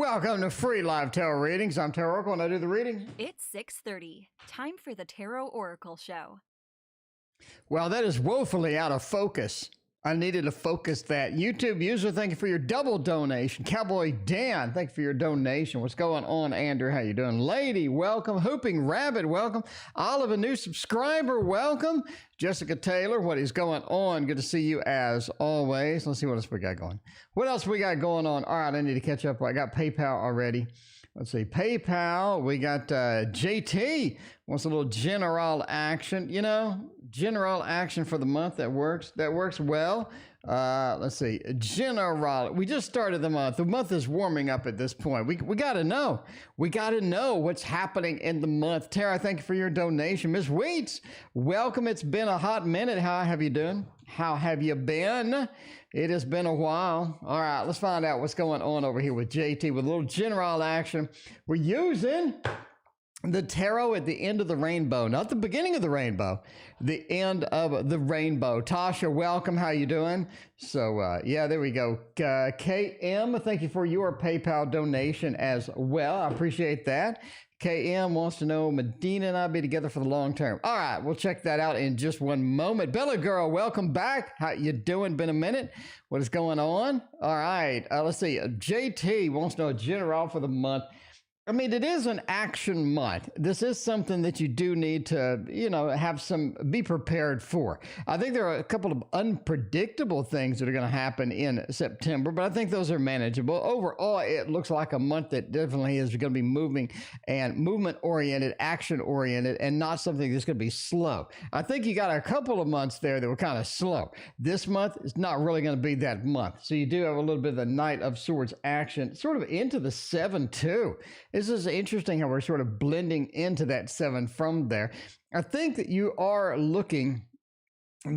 Welcome to Free Live Tarot Readings. I'm Tarot Oracle and I do the reading. It's 6:30. Time for the Tarot Oracle Show. Well, that is woefully out of focus. I needed to focus that. YouTube user, thank you for your double donation. Cowboy Dan, thank you for your donation. What's going on, Andrew? How you doing? Lady, welcome. Hooping Rabbit, welcome. Olive, a new subscriber, welcome. Jessica Taylor, what is going on? Good to see you as always. Let's see what else we got going. What else we got going on? All right, I need to catch up. I got PayPal already. Let's see, PayPal, we got JT wants a little general action, general action for the month. That works well. Let's see, general, we just started the month. The month is warming up at this point. We got to know. We got to know what's happening in the month. Tara, thank you for your donation. Miss Wheats, welcome. It's been a hot minute. How have you doing? How have you been? It has been a while. All right, let's find out what's going on over here with JT with a little general action. We're using the tarot at the end of the rainbow, not the beginning of the rainbow, the end of the rainbow. Tasha, welcome. How you doing? So, yeah, there we go. KM, thank you for your PayPal donation as well. I appreciate that. KM wants to know, Medina and I be together for the long term. All right, we'll check that out in just one moment. Bella Girl, welcome back. How you doing? Been a minute. What is going on? All right, let's see. JT wants to know general for the month. I mean, it is an action month. This is something that you do need to, be prepared for. I think there are a couple of unpredictable things that are going to happen in September, but I think those are manageable. Overall, it looks like a month that definitely is going to be moving and movement-oriented, action-oriented, and not something that's going to be slow. I think you got a couple of months there that were kind of slow. This month is not really going to be that month. So you do have a little bit of the Knight of Swords action, sort of into the 7-2. This is interesting how we're sort of blending into that 7 from there. I think that you are looking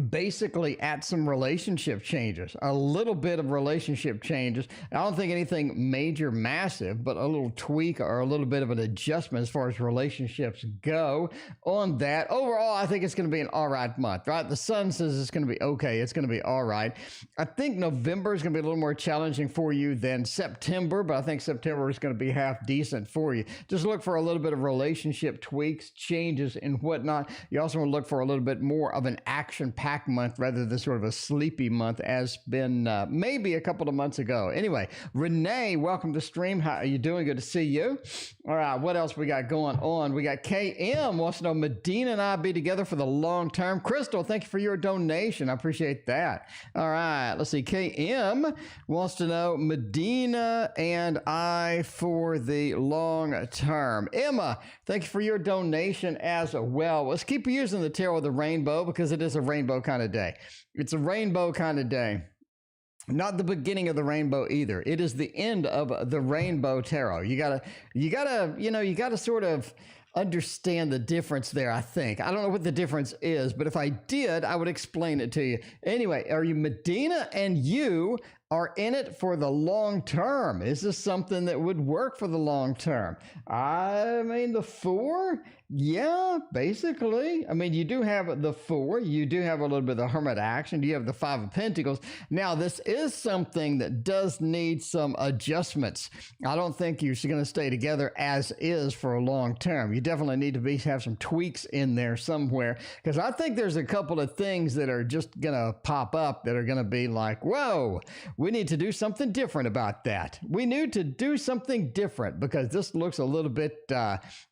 basically at some relationship changes, a little bit of relationship changes. I don't think anything major, massive, but a little tweak or a little bit of an adjustment as far as relationships go on that. Overall, I think it's going to be an all right month, right? The sun says it's going to be okay. It's going to be all right. I think November is going to be a little more challenging for you than September, but I think September is going to be half decent for you. Just look for a little bit of relationship tweaks, changes, and whatnot. You also want to look for a little bit more of an action-packed month rather than sort of a sleepy month as been maybe a couple of months ago. Anyway, Renee, welcome to stream. How are you doing? Good to see you. All right, what else we got going on? We got KM wants to know, Medina and I be together for the long term. Crystal, thank you for your donation. I appreciate that. All right, let's see. KM wants to know, Medina and I for the long term. Emma, thank you for your donation as well. Let's keep using the tarot of the rainbow because it is a rainbow kind of day. It's a rainbow kind of day. Not the beginning of the rainbow either. It is the end of the rainbow tarot. You gotta sort of understand the difference there, I think. I don't know what the difference is, but if I did, I would explain it to you. Anyway, are you Medina and you are in it for the long term? Is this something that would work for the long term? I mean, the 4? Yeah, basically. I mean, you do have the 4. You do have a little bit of the Hermit action. You have the 5 of Pentacles. Now, this is something that does need some adjustments. I don't think you're going to stay together as is for a long term. You definitely need to have some tweaks in there somewhere, because I think there's a couple of things that are just going to pop up that are going to be like, whoa, we need to do something different about that. We need to do something different because this looks a little bit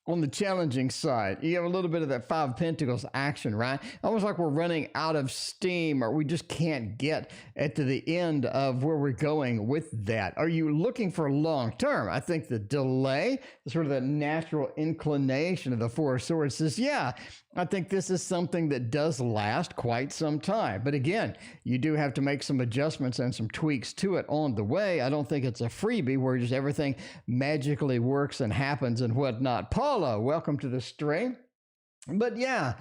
on the challenging side. You have a little bit of that 5 of Pentacles action, right? Almost like we're running out of steam, or we just can't get to the end of where we're going with that. Are you looking for long term? I think the delay, sort of the natural inclination of the 4 of Swords says, yeah, I think this is something that does last quite some time. But again, you do have to make some adjustments and some tweaks to it on the way. I don't think it's a freebie where just everything magically works and happens and whatnot. Paula, welcome to the stream. But yeah,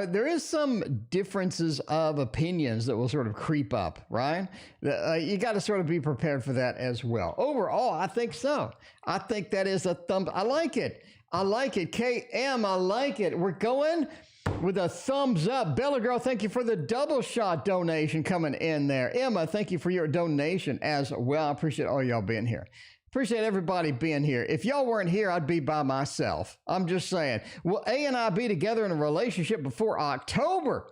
there is some differences of opinions that will sort of creep up, right? You got to sort of be prepared for that as well. Overall, I think so. I think that is a thumb. I like it. I like it. KM, I like it. We're going with a thumbs up. Bella Girl, thank you for the double shot donation coming in there. Emma, thank you for your donation as well. I appreciate all y'all being here. Appreciate everybody being here. If y'all weren't here, I'd be by myself. I'm just saying. Will A and I be together in a relationship before October?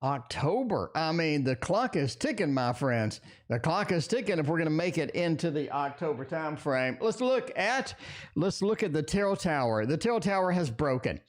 October. I mean, the clock is ticking, my friends. The clock is ticking if we're going to make it into the October time frame. Let's look at the Tarot Tower. The Tarot Tower has broken.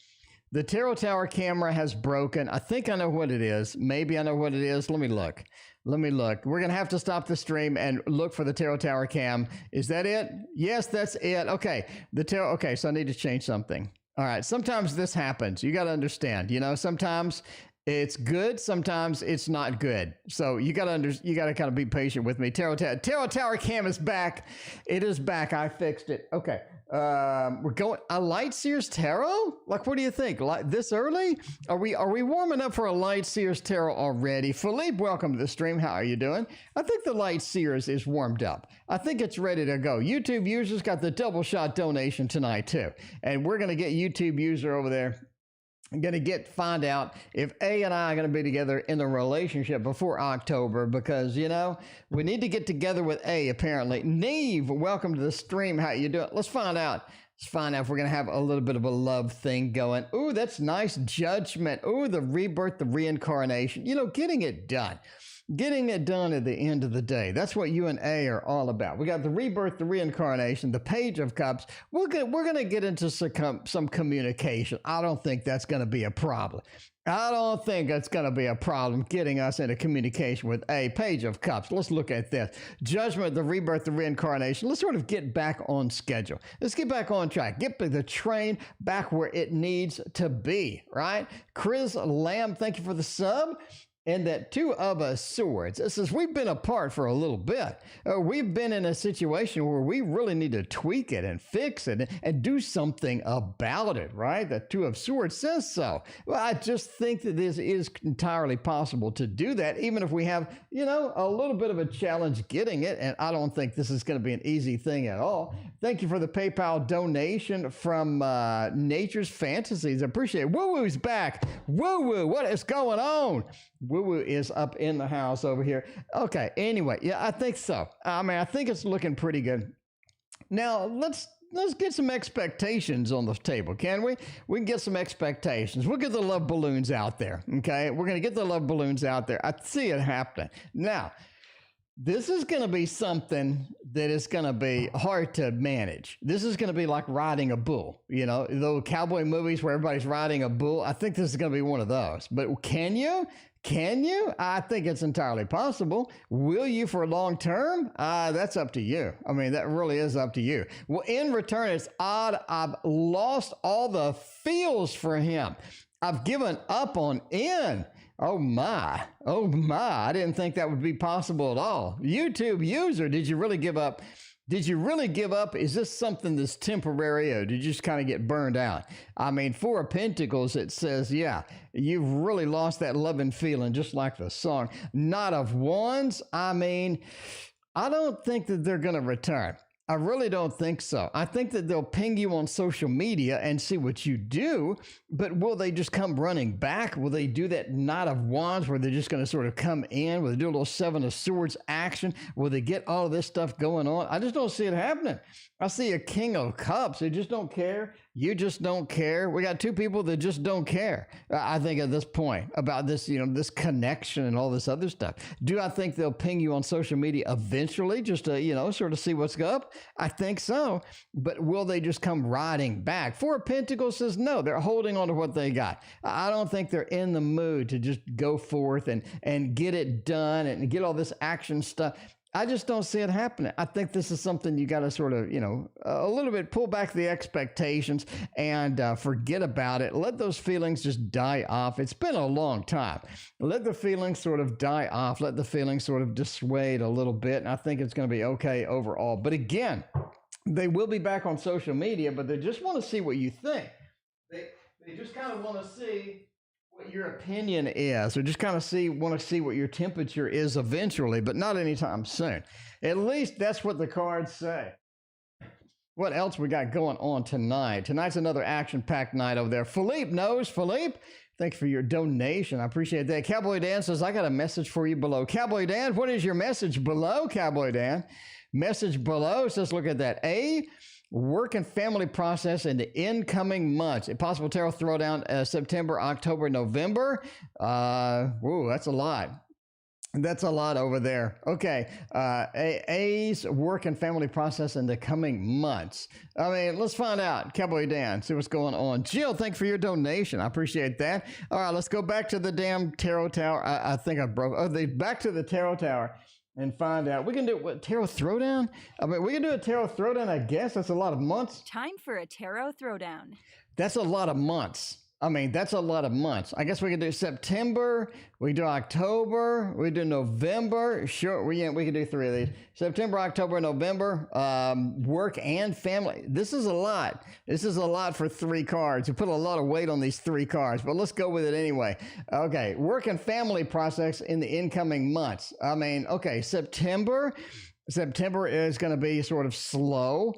The Tarot Tower camera has broken. I think I know what it is. Maybe I know what it is. Let me look. We're going to have to stop the stream and look for the Tarot Tower cam. Is that it? Yes, that's it. Okay. Okay, so I need to change something. All right. Sometimes this happens. You got to understand, sometimes it's good, sometimes it's not good. So you got to kind of be patient with me. Tarot Tower cam is back. It is back. I fixed it. Okay. We're going a Light Seers Tarot? Like, what do you think? Like this early? Are we warming up for a Light Seers Tarot already? Philippe, welcome to the stream. How are you doing? I think the Light Seers is warmed up. I think it's ready to go. YouTube users got the double shot donation tonight too. And we're going to get YouTube user over there. I'm going to find out if A and I are going to be together in a relationship before October because, we need to get together with A, apparently. Neve, welcome to the stream. How you doing? Let's find out. If we're going to have a little bit of a love thing going. Ooh, that's nice. Judgment. Ooh, the rebirth, the reincarnation. Getting it done. Getting it done at the end of the day. That's what you and A are all about. We got the rebirth, the reincarnation, the Page of Cups. We're going to get into some communication. I don't think that's going to be a problem. I don't think it's going to be a problem getting us into communication with A, Page of Cups. Let's look at this. Judgment, the rebirth, the reincarnation. Let's sort of get back on schedule. Let's get back on track. Get the train back where it needs to be, right? Chris Lamb, thank you for the sub. And that Two of Swords. It says we've been apart for a little bit. We've been in a situation where we really need to tweak it and fix it and do something about it, right? The Two of Swords says so. Well, I just think that this is entirely possible to do that, even if we have, a little bit of a challenge getting it. And I don't think this is going to be an easy thing at all. Thank you for the PayPal donation from Nature's Fantasies. I appreciate it. Woo Woo's back. Woo Woo, what is going on? Woo Woo is up in the house over here. Okay, anyway, yeah, I think so. I think it's looking pretty good. Now, let's get some expectations on the table, can we? We can get some expectations. We'll get the love balloons out there, okay? We're going to get the love balloons out there. I see it happening. Now, this is going to be something that is going to be hard to manage. This is going to be like riding a bull, those cowboy movies where everybody's riding a bull. I think this is going to be one of those. But can you? Can you? I think it's entirely possible. Will you for long term? That's up to you. That really is up to you. Well, in return, it's odd. I've lost all the feels for him. I've given up on N. Oh my. I didn't think that would be possible at all. YouTube user, did you really give up? Is this something that's temporary or did you just kind of get burned out? Four of Pentacles, it says, yeah, you've really lost that love and feeling, just like the song. Knight of Wands, I don't think that they're going to return. I really don't think so. I think that they'll ping you on social media and see what you do, but will they just come running back? Will they do that Knight of Wands where they're just going to sort of come in? Will they do a little Seven of Swords action? Will they get all of this stuff going on? I just don't see it happening. I see a King of Cups. They just don't care. You just don't care. We got two people that just don't care. I think at this point about this, this connection and all this other stuff. Do I think they'll ping you on social media eventually just to, sort of see what's up? I think so. But will they just come riding back? Four of Pentacles says no, they're holding on to what they got. I don't think they're in the mood to just go forth and get it done and get all this action stuff. I just don't see it happening. I think this is something you got to sort of, a little bit pull back the expectations and forget about it. Let those feelings just die off. It's been a long time. Let the feelings sort of die off. Let the feelings sort of dissuade a little bit. And I think it's going to be okay overall. But again, they will be back on social media, but they just want to see what you think. They just kind of want to see what your opinion is, or just kind of want to see what your temperature is eventually, but not anytime soon. At least that's what the cards say. What else we got going on tonight? Tonight's another action-packed night over there. Philippe knows. Philippe, thank you for your donation. I appreciate that. Cowboy Dan says, I got a message for you below. Cowboy Dan, what is your message below, Cowboy Dan? message below. So let's look at that. A, work and family process in the incoming months. A possible tarot throwdown, September, October, November. Whoa, that's a lot. That's a lot over there. Okay. A's work and family process in the coming months. I mean, let's find out. Cowboy Dan, see what's going on. Jill, thank you for your donation. I appreciate that. All right, let's go back to the damn tarot tower. I think I broke. Back to the tarot tower and find out. We can do what, tarot throwdown? I mean, we can do a tarot throwdown, I guess. That's a lot of months. Time for a tarot throwdown. That's a lot of months. I mean, that's a lot of months. I guess we can do September, we do October, we do November. Sure, we can do 3 of these. September, October, November, work and family. This is a lot. This is a lot for 3 cards. You put a lot of weight on these 3 cards, but let's go with it anyway. Okay, work and family process in the incoming months. I mean, okay, September is going to be sort of slow.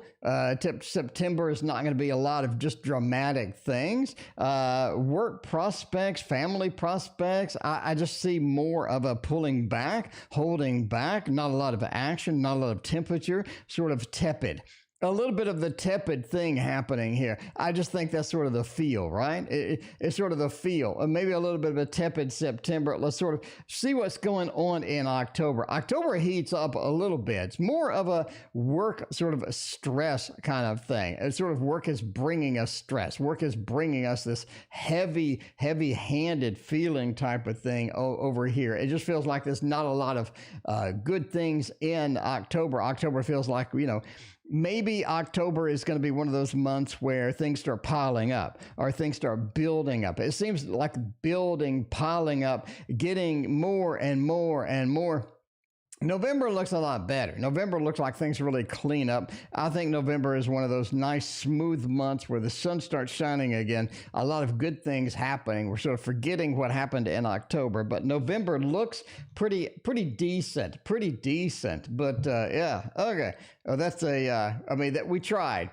September is not going to be a lot of just dramatic things. Work prospects, family prospects, I just see more of a pulling back, holding back, not a lot of action, not a lot of temperature, sort of tepid. A little bit of the tepid thing happening here. I just think that's sort of the feel, right? It's sort of the feel. Maybe a little bit of a tepid September. Let's sort of see what's going on in October. October heats up a little bit. It's more of a work sort of a stress kind of thing. It's sort of work is bringing us stress. Work is bringing us this heavy-handed feeling type of thing over here. It just feels like there's not a lot of good things in October. October feels like, you know, maybe October is going to be one of those months where things start piling up or things start building up. It seems like building, piling up, getting more and more and more. November looks a lot better. November looks like things really clean up. I think November is one of those nice, smooth months where the sun starts shining again. A lot of good things happening. We're sort of forgetting what happened in October, but November looks pretty decent. But yeah, okay. Oh, that's I mean, that we tried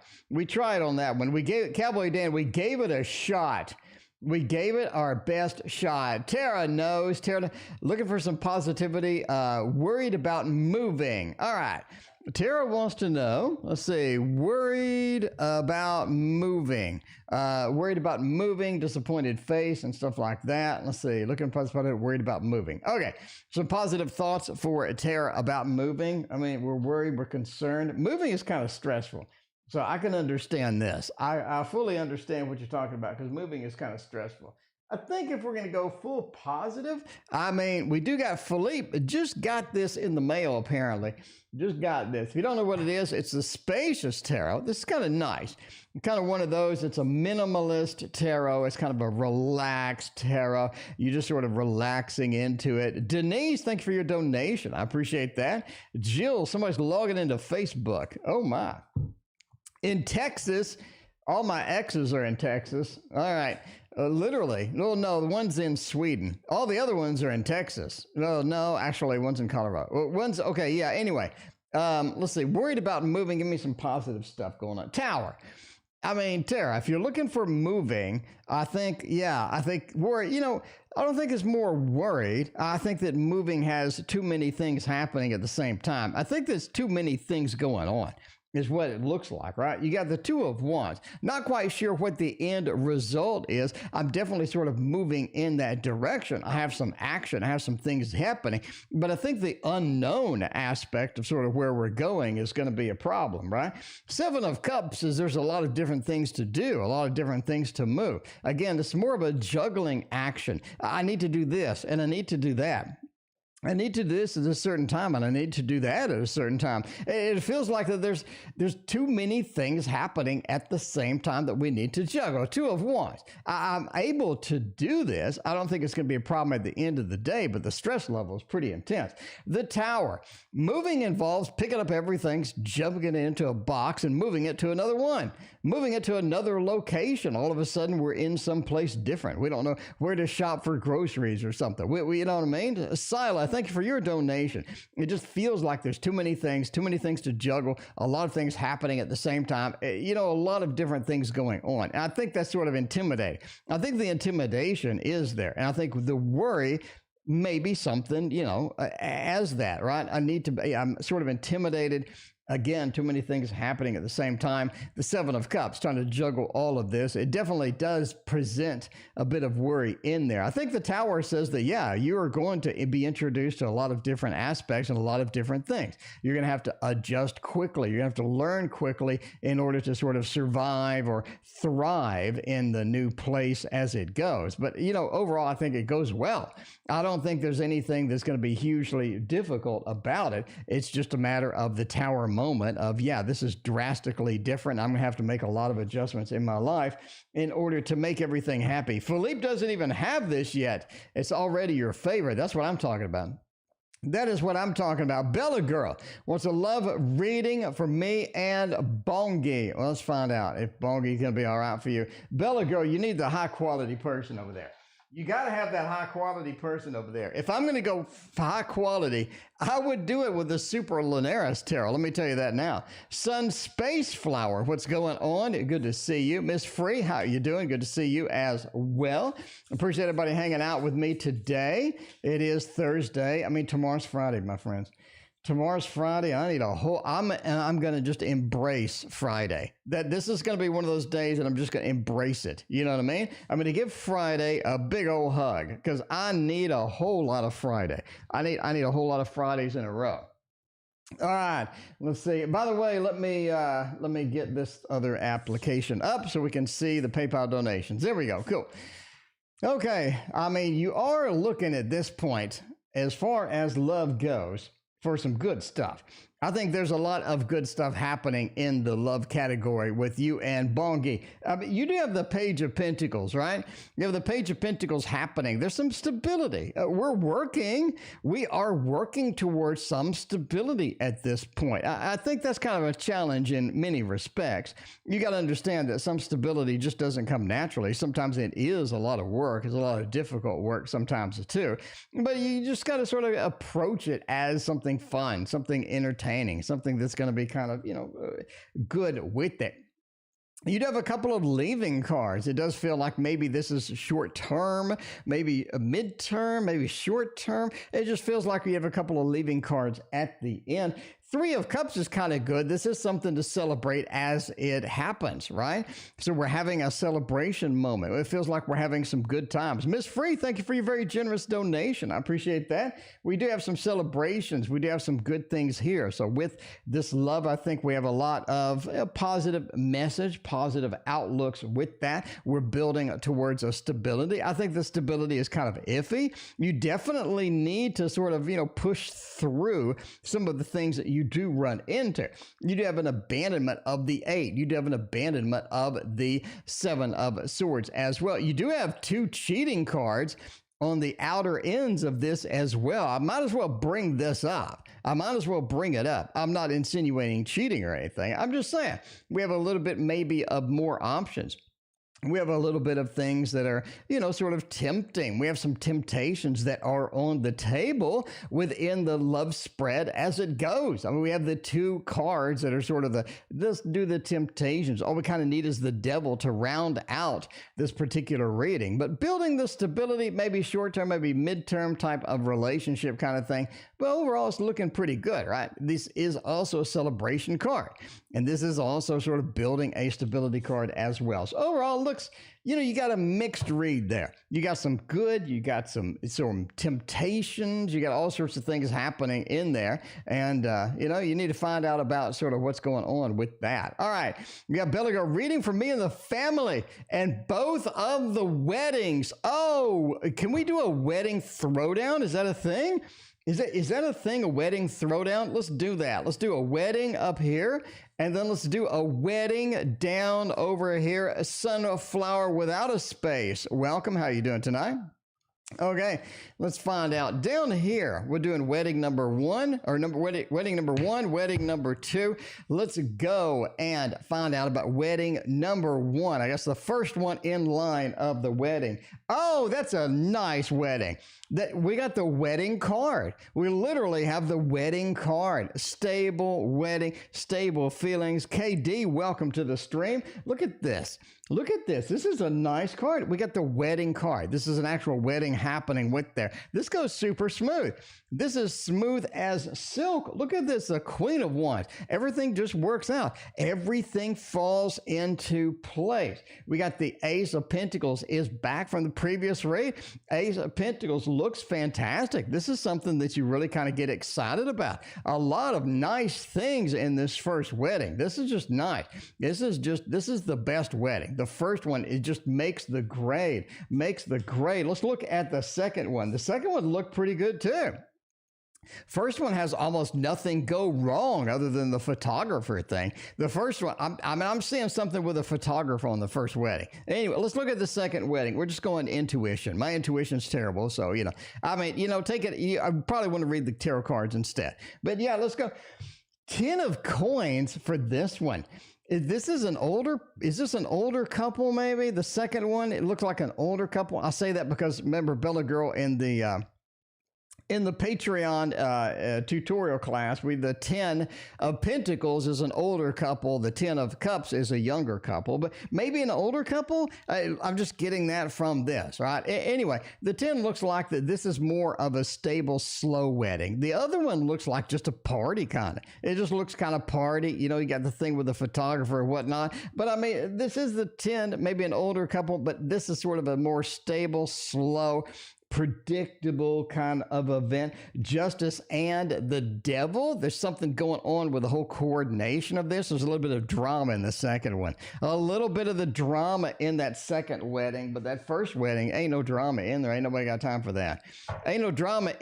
on that one. We gave Cowboy Dan. We gave it a shot. We gave it our best shot. Tara knows. Tara, looking for some positivity. Worried about moving. All right. Tara wants to know, let's see, worried about moving. Disappointed face and stuff like that. Let's see, looking for positive, worried about moving. Okay, some positive thoughts for Tara about moving. I mean, we're worried, we're concerned. Moving is kind of stressful. So I can understand this. I fully understand what you're talking about because moving is kind of stressful. I think if we're going to go full positive, I mean, we do got Philippe just got this in the mail, apparently. Just got this. If you don't know what it is, it's the Spacious Tarot. This is kind of nice. Kind of one of those, it's a minimalist tarot. It's kind of a relaxed tarot. You're just sort of relaxing into it. Denise, thank you for your donation. I appreciate that. Jill, somebody's logging into Facebook. Oh, my. In Texas, all my exes are in Texas. All right. Literally. No, the one's in Sweden. All the other ones are in Texas. No, actually, one's in Colorado. One's, okay, yeah, anyway. Let's see. Worried about moving. Give me some positive stuff going on. Tower. I mean, Tara, if you're looking for moving, I think worry, I don't think it's more worried. I think that moving has too many things happening at the same time. I think there's too many things going on. Is what it looks like, right? You got the 2 of Wands. Not quite sure what the end result is. I'm definitely sort of moving in that direction. I have some action. I have some things happening. But I think the unknown aspect of sort of where we're going is going to be a problem, right? 7 of Cups is there's a lot of different things to do, a lot of different things to move. Again, it's more of a juggling action. I need to do this and I need to do that. I need to do this at a certain time, and I need to do that at a certain time. It feels like that there's too many things happening at the same time that we need to juggle. 2 of Wands. I'm able to do this. I don't think it's going to be a problem at the end of the day, but the stress level is pretty intense. The Tower. Moving involves picking up everything, jumping it into a box, and moving it to another one. Moving it to another location. All of a sudden, we're in some place different. We don't know where to shop for groceries or something. You know what I mean? Sila, thank you for your donation. It just feels like there's too many things to juggle, a lot of things happening at the same time, a lot of different things going on. And I think that's sort of intimidating. I think the intimidation is there. And I think the worry maybe something, as that, right? I'm sort of intimidated. Again, too many things happening at the same time. The Seven of Cups, trying to juggle all of this. It definitely does present a bit of worry in there. I think the Tower says that, yeah, you are going to be introduced to a lot of different aspects and a lot of different things. You're going to have to adjust quickly. You're going to have to learn quickly in order to sort of survive or thrive in the new place as it goes. But, overall, I think it goes well. I don't think there's anything that's going to be hugely difficult about it. It's just a matter of the Tower moment of, yeah, this is drastically different. I'm gonna have to make a lot of adjustments in my life in order to make everything happy. Philippe doesn't even have this yet. It's already your favorite. That's what I'm talking about. That is what I'm talking about. Bella Girl wants a love reading for me and Bongi. Well, let's find out if Bongi is going to be all right for you. Bella Girl, you need the high quality person over there. You got to have that high quality person over there. If I'm going to go high quality, I would do it with the Super Lunaris Tarot. Let me tell you that now. Sun Space Flower, what's going on? Good to see you. Miss Free, how are you doing? Good to see you as well. Appreciate everybody hanging out with me today. It is Thursday. Tomorrow's Friday, my friends. Tomorrow's Friday. I'm going to just embrace Friday. That this is going to be one of those days that I'm just going to embrace it. You know what I mean? I'm going to give Friday a big old hug because I need a whole lot of Friday. I need a whole lot of Fridays in a row. All right, let's see. By the way, let me get this other application up so we can see the PayPal donations. There we go. Cool. Okay. You are looking at this point, as far as love goes, for some good stuff. I think there's a lot of good stuff happening in the love category with you and Bongi. You do have the Page of Pentacles, right? You have the Page of Pentacles happening. There's some stability. We are working towards some stability at this point. I think that's kind of a challenge in many respects. You got to understand that some stability just doesn't come naturally. Sometimes it is a lot of work. It's a lot of difficult work sometimes too. But you just got to sort of approach it as something fun, something entertaining, something that's going to be kind of, good with it. You'd have a couple of leaving cards. It does feel like maybe this is short term, maybe a midterm, maybe short term. It just feels like we have a couple of leaving cards at the end. Three of Cups is kind of good. This is something to celebrate as it happens, right? So we're having a celebration moment. It feels like we're having some good times. Miss Free, thank you for your very generous donation. I appreciate that. We do have some celebrations. We do have some good things here. So with this love, I think we have a lot of positive message, positive outlooks with that. We're building towards a stability. I think the stability is kind of iffy. You definitely need to sort of, push through some of the things that you do run into. You do have an abandonment of the 8. You do have an abandonment of the 7 of Swords as well. You do have 2 cheating cards on the outer ends of this as well. I might as well bring this up. I might as well bring it up. I'm not insinuating cheating or anything. I'm just saying we have a little bit maybe of more options. We have a little bit of things that are, sort of tempting. We have some temptations that are on the table within the love spread as it goes. We have the 2 cards that are sort of let's do the temptations. All we kind of need is the devil to round out this particular reading. But building the stability, maybe short-term, maybe mid-term type of relationship kind of thing. But overall, it's looking pretty good, right? This is also a celebration card. And this is also sort of building a stability card as well. So overall, it looks, you got a mixed read there. You got some good, you got some temptations, you got all sorts of things happening in there. And, you need to find out about sort of what's going on with that. All right. We got Bella Girl reading for me and the family and both of the weddings. Oh, can we do a wedding throwdown? Is that a thing? Is that a thing, a wedding throwdown? Let's do that. Let's do a wedding up here, and then let's do a wedding down over here. A sunflower without a space. Welcome. How you doing tonight? Okay, let's find out. Down here, we're doing wedding number 1, or wedding number 1, wedding number 2. Let's go and find out about wedding number 1. I guess the first one in line of the wedding. Oh, that's a nice wedding. that we got the wedding card. We literally have the wedding card. Stable wedding, stable feelings. KD, welcome to the stream. Look at this. Look at this. This is a nice card. We got the wedding card. This is an actual wedding happening with there. This goes super smooth. This is smooth as silk. Look at this, the Queen of Wands. Everything just works out. Everything falls into place. We got the Ace of Pentacles is back from the previous read. Ace of Pentacles looks fantastic. This is something that you really kind of get excited about. A lot of nice things in this first wedding. This is just nice. This is the best wedding. The first one, it just makes the grade. Let's look at the second one. The second one looked pretty good too. First one has almost nothing go wrong other than the photographer thing. The first one, I'm seeing something with a photographer on the first wedding. Anyway, let's look at the second wedding. We're just going intuition. My intuition's terrible, so, take it. I probably want to read the tarot cards instead. But yeah, let's go. 10 of coins for this one. Is this an older couple maybe? The second one, it looks like an older couple. I say that because remember Bella Girl in the Patreon tutorial class, the 10 of Pentacles is an older couple. The 10 of Cups is a younger couple, but maybe an older couple. I'm just getting that from this, right? Anyway, the 10 looks like that this is more of a stable, slow wedding. The other one looks like just a party kind of. It just looks kind of party. You got the thing with the photographer and whatnot. But I mean, this is the 10, maybe an older couple, but this is sort of a more stable, slow, predictable kind of event. Justice and the Devil. There's something going on with the whole coordination of this. There's a little bit of drama in the second one. A little bit of the drama in that second wedding, but that first wedding, ain't no drama in there. Ain't nobody got time for that. Ain't no drama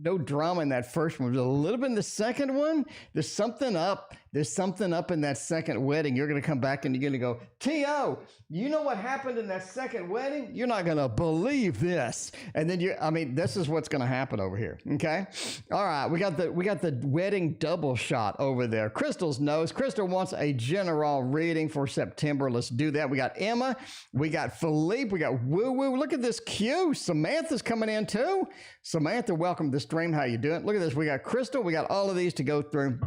no drama in that first one. There's a little bit in the second one. There's something up. There's something up in that second wedding. You're going to come back and you're going to go, T.O., you know what happened in that second wedding? You're not going to believe this. And then this is what's going to happen over here. Okay. All right. We got the wedding double shot over there. Crystal's knows. Crystal wants a general reading for September. Let's do that. We got Emma. We got Philippe. We got Woo Woo. Look at this queue. Samantha's coming in too. Samantha, welcome to the stream. How you doing? Look at this. We got Crystal. We got all of these to go through.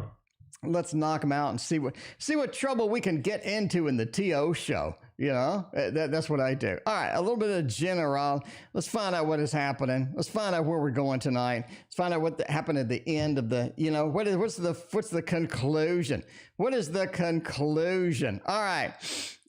Let's knock them out and see what trouble we can get into in the TO show. That's what I do. All right, a little bit of general. Let's find out what is happening. Let's find out where we're going tonight. Let's find out what happened at the end of the. What's the conclusion? What is the conclusion? All right.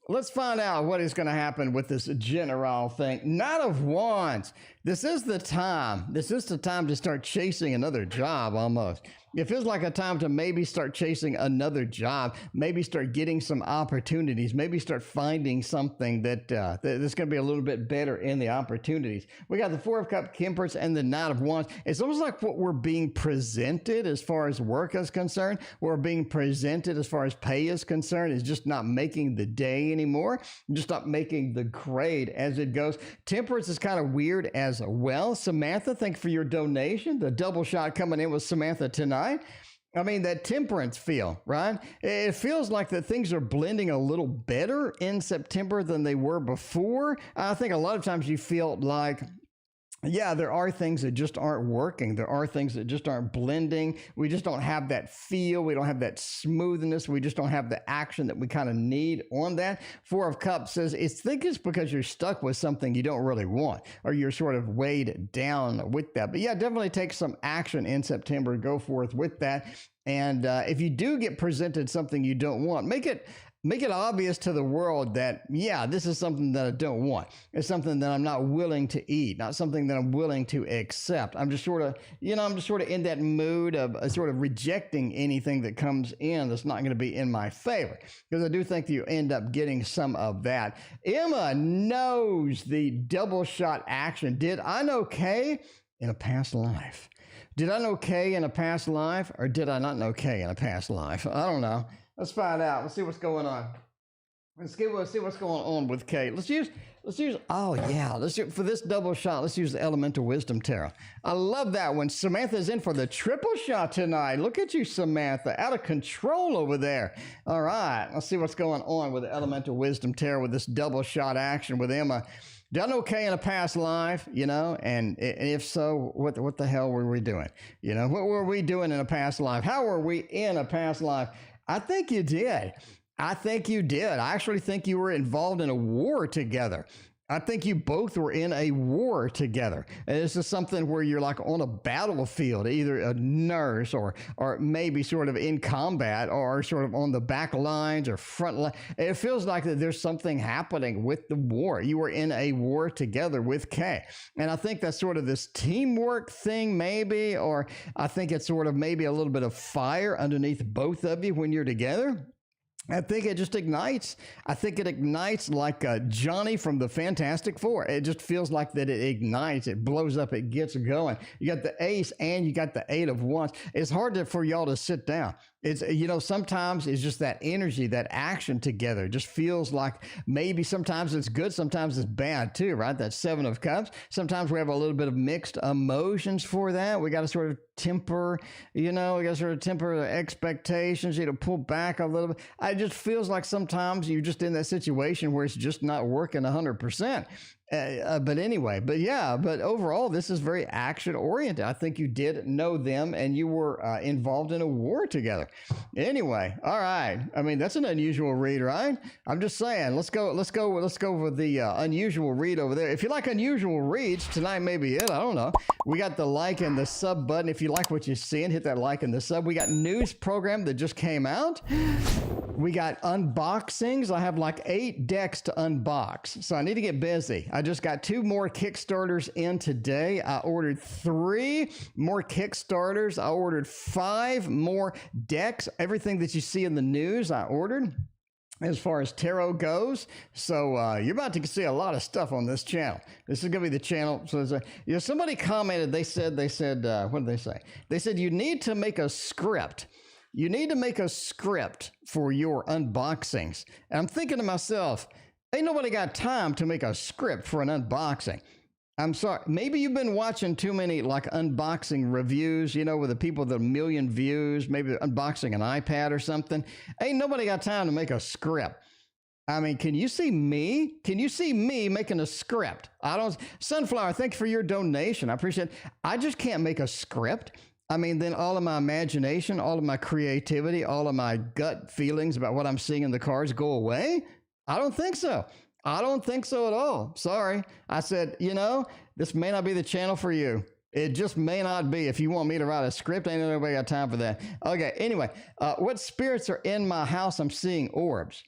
Let's find out what is going to happen with this general thing. Knight of Wands. This is the time. This is the time to start chasing another job almost. It feels like a time to maybe start chasing another job, maybe start getting some opportunities, maybe start finding something that's going to be a little bit better in the opportunities. We got the Four of Cups, Empress, and the Knight of Wands. It's almost like what we're being presented as far as work is concerned, we're being presented as far as pay is concerned, is just not making the day anymore, just not making the grade as it goes. Temperance is kind of weird as well. Samantha, thank you for your donation. The double shot coming in with Samantha tonight. I mean, that temperance feel, right? It feels like that things are blending a little better in September than they were before. I think a lot of times you feel like, yeah, there are things that just aren't working. There are things that just aren't blending. We just don't have that feel. We don't have that smoothness. We just don't have the action that we kind of need on that. Four of Cups says, it's because you're stuck with something you don't really want, or you're sort of weighed down with that. But yeah, definitely take some action in September. Go forth with that. And if you do get presented something you don't want, make it obvious to the world that, yeah, this is something that I don't want. It's something that I'm not willing to eat, not something that I'm willing to accept. I'm just sort of in that mood of sort of rejecting anything that comes in that's not going to be in my favor. Because I do think that you end up getting some of that. Emma knows the double shot action. Did I know Kay in a past life? Did I know Kay in a past life, or did I not know Kay in a past life? I don't know. Let's find out. Let's see what's going on. Let's see what's going on with Kate. Let's use, for this double shot, let's use the Elemental Wisdom Tarot. I love that one. Samantha's in for the triple shot tonight. Look at you, Samantha. Out of control over there. All right. Let's see what's going on with the Elemental Wisdom Tarot with this double shot action with Emma. done okay in a past life, you know? And if so, what the hell were we doing? You know, what were we doing in a past life? How were we in a past life? I think you did. I think you did. I actually think you were involved in a war together. I think you both were in a war together. And this is something where you're like on a battlefield, either a nurse or maybe sort of in combat or sort of on the back lines or front line. It feels like that there's something happening with the war. You were in a war together with Kay. And I think that's sort of this teamwork thing maybe, or I think it's sort of maybe a little bit of fire underneath both of you when you're together. I think it just ignites. I think it ignites like Johnny from the Fantastic Four. It just feels like that it ignites. It blows up. It gets going. You got the ace and you got the 8 of wands. It's hard for y'all to sit down. It's, you know, sometimes it's just that energy, that action together. It just feels like maybe sometimes it's good, sometimes it's bad too, right? That 7 of cups. Sometimes we have a little bit of mixed emotions for that. We got to sort of temper, you know, we got to sort of temper the expectations, you know, pull back a little bit. It just feels like sometimes you're just in that situation where it's just not working 100%. But anyway, but overall, this is very action oriented. I think you did know them and you were involved in a war together. Anyway, all right. I mean, that's an unusual read, right? I'm just saying, let's go with the unusual read over there. If you like unusual reads, tonight may be it. I don't know. We got the like and the sub button. If you like what you're seeing, hit that like and the sub. We got news program that just came out. We got unboxings. I have like 8 decks to unbox, so I need to get busy. I just got 2 more Kickstarters in today. I ordered 3 more Kickstarters. I ordered 5 more decks. Everything that you see in the news, I ordered as far as tarot goes. So you're about to see a lot of stuff on this channel. This is going to be the channel. So you know, somebody commented, they said, what did they say? They said, you need to make a script. You need to make a script for your unboxings. And I'm thinking to myself, ain't nobody got time to make a script for an unboxing. I'm sorry. Maybe you've been watching too many like unboxing reviews, you know, with the people with 1 million views, maybe unboxing an iPad or something. Ain't nobody got time to make a script. I mean, can you see me? Can you see me making a script? Sunflower, thank you for your donation. I appreciate it. I just can't make a script. I mean, then all of my imagination, all of my creativity, all of my gut feelings about what I'm seeing in the cards go away? I don't think so. I don't think so at all. Sorry. I said, you know, this may not be the channel for you. It just may not be. If you want me to write a script, ain't nobody got time for that. Okay, anyway, what spirits are in my house? I'm seeing orbs.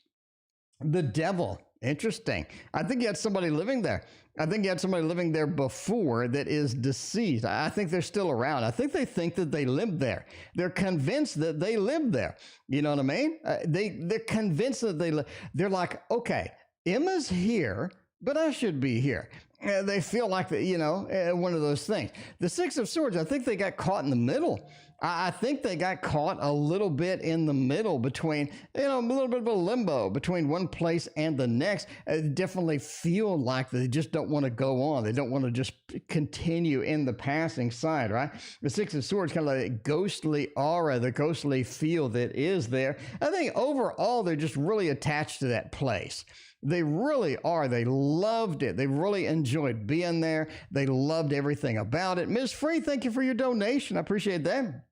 The devil. Interesting. I think you had somebody living there. I think you had somebody living there before that is deceased. I think they're still around. I think they think that they lived there. They're convinced that they lived there. You know what I mean? They're convinced that they're like, okay, Emma's here, but I should be here. They feel like, you know, one of those things. The 6 of Swords, I think they got caught in the middle. I think they got caught a little bit in the middle between, you know, a little bit of a limbo between one place and the next. Definitely feel like they just don't want to go on. They don't want to just continue in the passing side, right? The 6 of Swords, kind of like a ghostly aura, the ghostly feel that is there. I think overall, they're just really attached to that place. They really are. They loved it. They really enjoyed being there. They loved everything about it. Ms. Free, thank you for your donation. I appreciate that.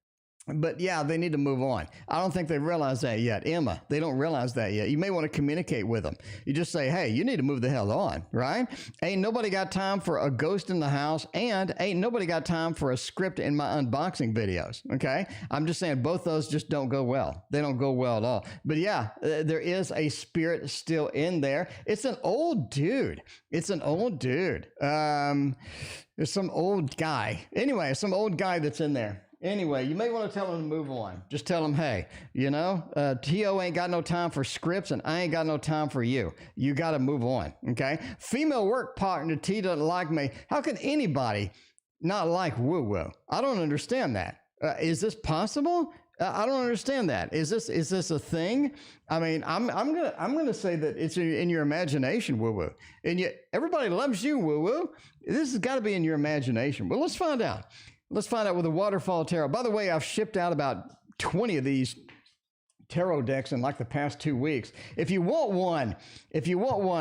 But yeah, they need to move on. I don't think they realize that yet. Emma, they don't realize that yet. You may want to communicate with them. You just say, hey, you need to move the hell on, right? Ain't nobody got time for a ghost in the house, and ain't nobody got time for a script in my unboxing videos, okay? I'm just saying both those just don't go well. They don't go well at all. But yeah, there is a spirit still in there. It's an old dude. It's an old dude. There's some old guy. Anyway, some old guy that's in there. Anyway, you may want to tell them to move on. Just tell them, hey, you know, T.O. ain't got no time for scripts, and I ain't got no time for you. You got to move on, okay? Female work partner, T doesn't like me. How can anybody not like woo-woo? I don't understand that. Is this possible? I don't understand that. Is this a thing? I mean, I'm gonna say that it's in your imagination, woo-woo. And yet everybody loves you, woo-woo. This has got to be in your imagination. Well, let's find out. Let's find out with the Waterfall Tarot. By the way, I've shipped out about 20 of these tarot decks in like the past 2 weeks. If you want one,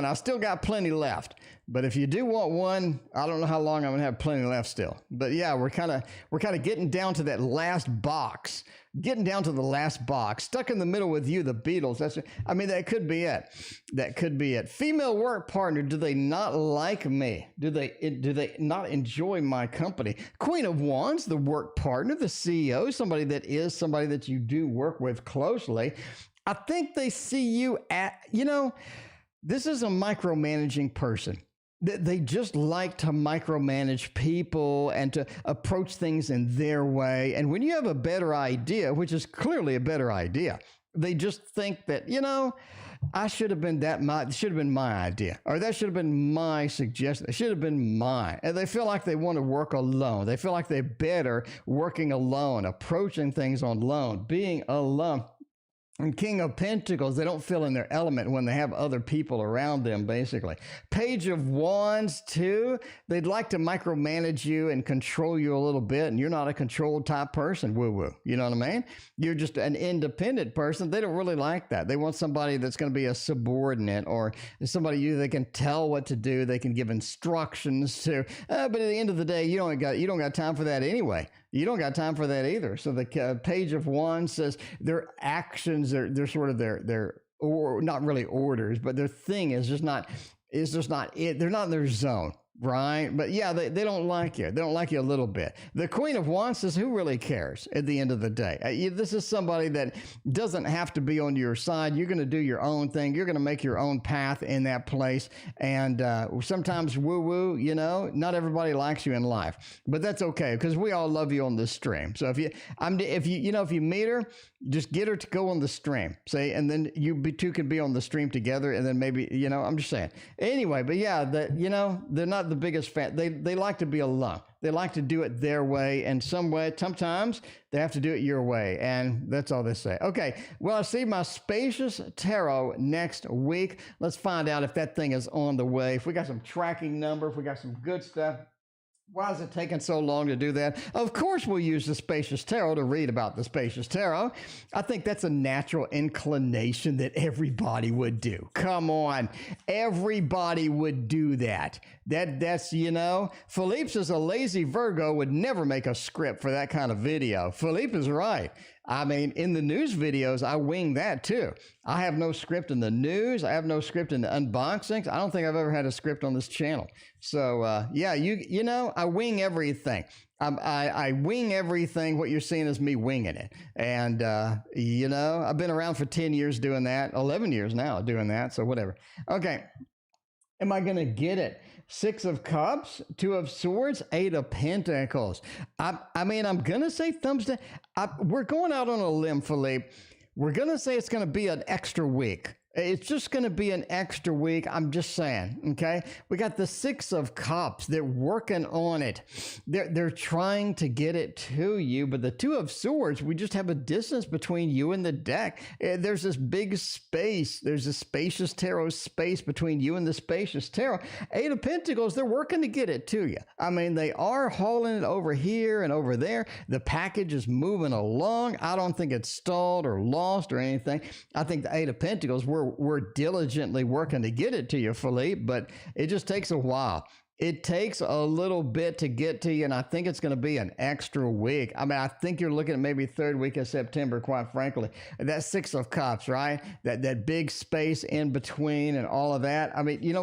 I still got plenty left. But if you do want one, I don't know how long I'm gonna have plenty left still. But yeah, we're kind of getting down to that last box, stuck in the middle with you, the Beatles. That could be it. That could be it. Female work partner. Do they not like me? Do they not enjoy my company? Queen of Wands, the work partner, the CEO, somebody that you do work with closely. I think they see you this is a micromanaging person. They just like to micromanage people and to approach things in their way. And when you have a better idea, which is clearly a better idea, they just think that, I should have been should have been my idea, or that should have been my suggestion. It should have been mine. And they feel like they want to work alone. They feel like they're better working alone, approaching things on alone, being alone. And King of Pentacles, they don't feel in their element when they have other people around them, basically. Page of Wands, too. They'd like to micromanage you and control you a little bit, and you're not a control type person, woo-woo. You know what I mean? You're just an independent person. They don't really like that. They want somebody that's going to be a subordinate, or somebody they can tell what to do. They can give instructions to. But at the end of the day, you don't got time for that anyway. You don't got time for that either. So the Page of Wands says their actions, they're sort of or not really orders, but their thing is just not it. They're not in their zone, right? But yeah, they don't like you. They don't like you a little bit. The Queen of Wands says, who really cares at the end of the day? This is somebody that doesn't have to be on your side. You're going to do your own thing. You're going to make your own path in that place. And sometimes woo-woo, not everybody likes you in life, but that's okay because we all love you on this stream. So if you meet her, just get her to go on the stream, see, and then you two can be on the stream together, and then maybe, I'm just saying. Anyway, but yeah, they're not the biggest fan. They like to be alone. They like to do it their way, and sometimes they have to do it your way, and that's all they say. Okay, well, I see my Spacious Tarot next week. Let's find out if that thing is on the way. If we got some tracking number, if we got some good stuff. Why is it taking so long to do that? Of course, we'll use the Spacious Tarot to read about the Spacious Tarot. I think that's a natural inclination that everybody would do. Come on. Everybody would do that. That's Philippe says a lazy Virgo would never make a script for that kind of video. Philippe is right. In the news videos, I wing that too. I have no script in the news. I have no script in the unboxings. I don't think I've ever had a script on this channel. So, I wing everything. I wing everything. What you're seeing is me winging it. And, I've been around for 10 years doing that, 11 years now doing that. So whatever. Okay. Am I going to get it? 6 of Cups, 2 of Swords, 8 of Pentacles. I'm going to say thumbs down. We're going out on a limb, Philippe. We're going to say it's going to be an extra week. It's just going to be an extra week. I'm just saying, okay? We got the 6 of Cups. They're working on it. They're trying to get it to you. But the 2 of Swords, we just have a distance between you and the deck. There's this big space. There's a Spacious Tarot space between you and the Spacious Tarot. 8 of Pentacles, they're working to get it to you. They are hauling it over here and over there. The package is moving along. I don't think it's stalled or lost or anything. I think the 8 of Pentacles, we're diligently working to get it to you, Philippe, but it just takes a while. It takes a little bit to get to you, and I think it's going to be an extra week. I think you're looking at maybe 3rd week of September, quite frankly. That 6 of Cups, right? That big space in between and all of that.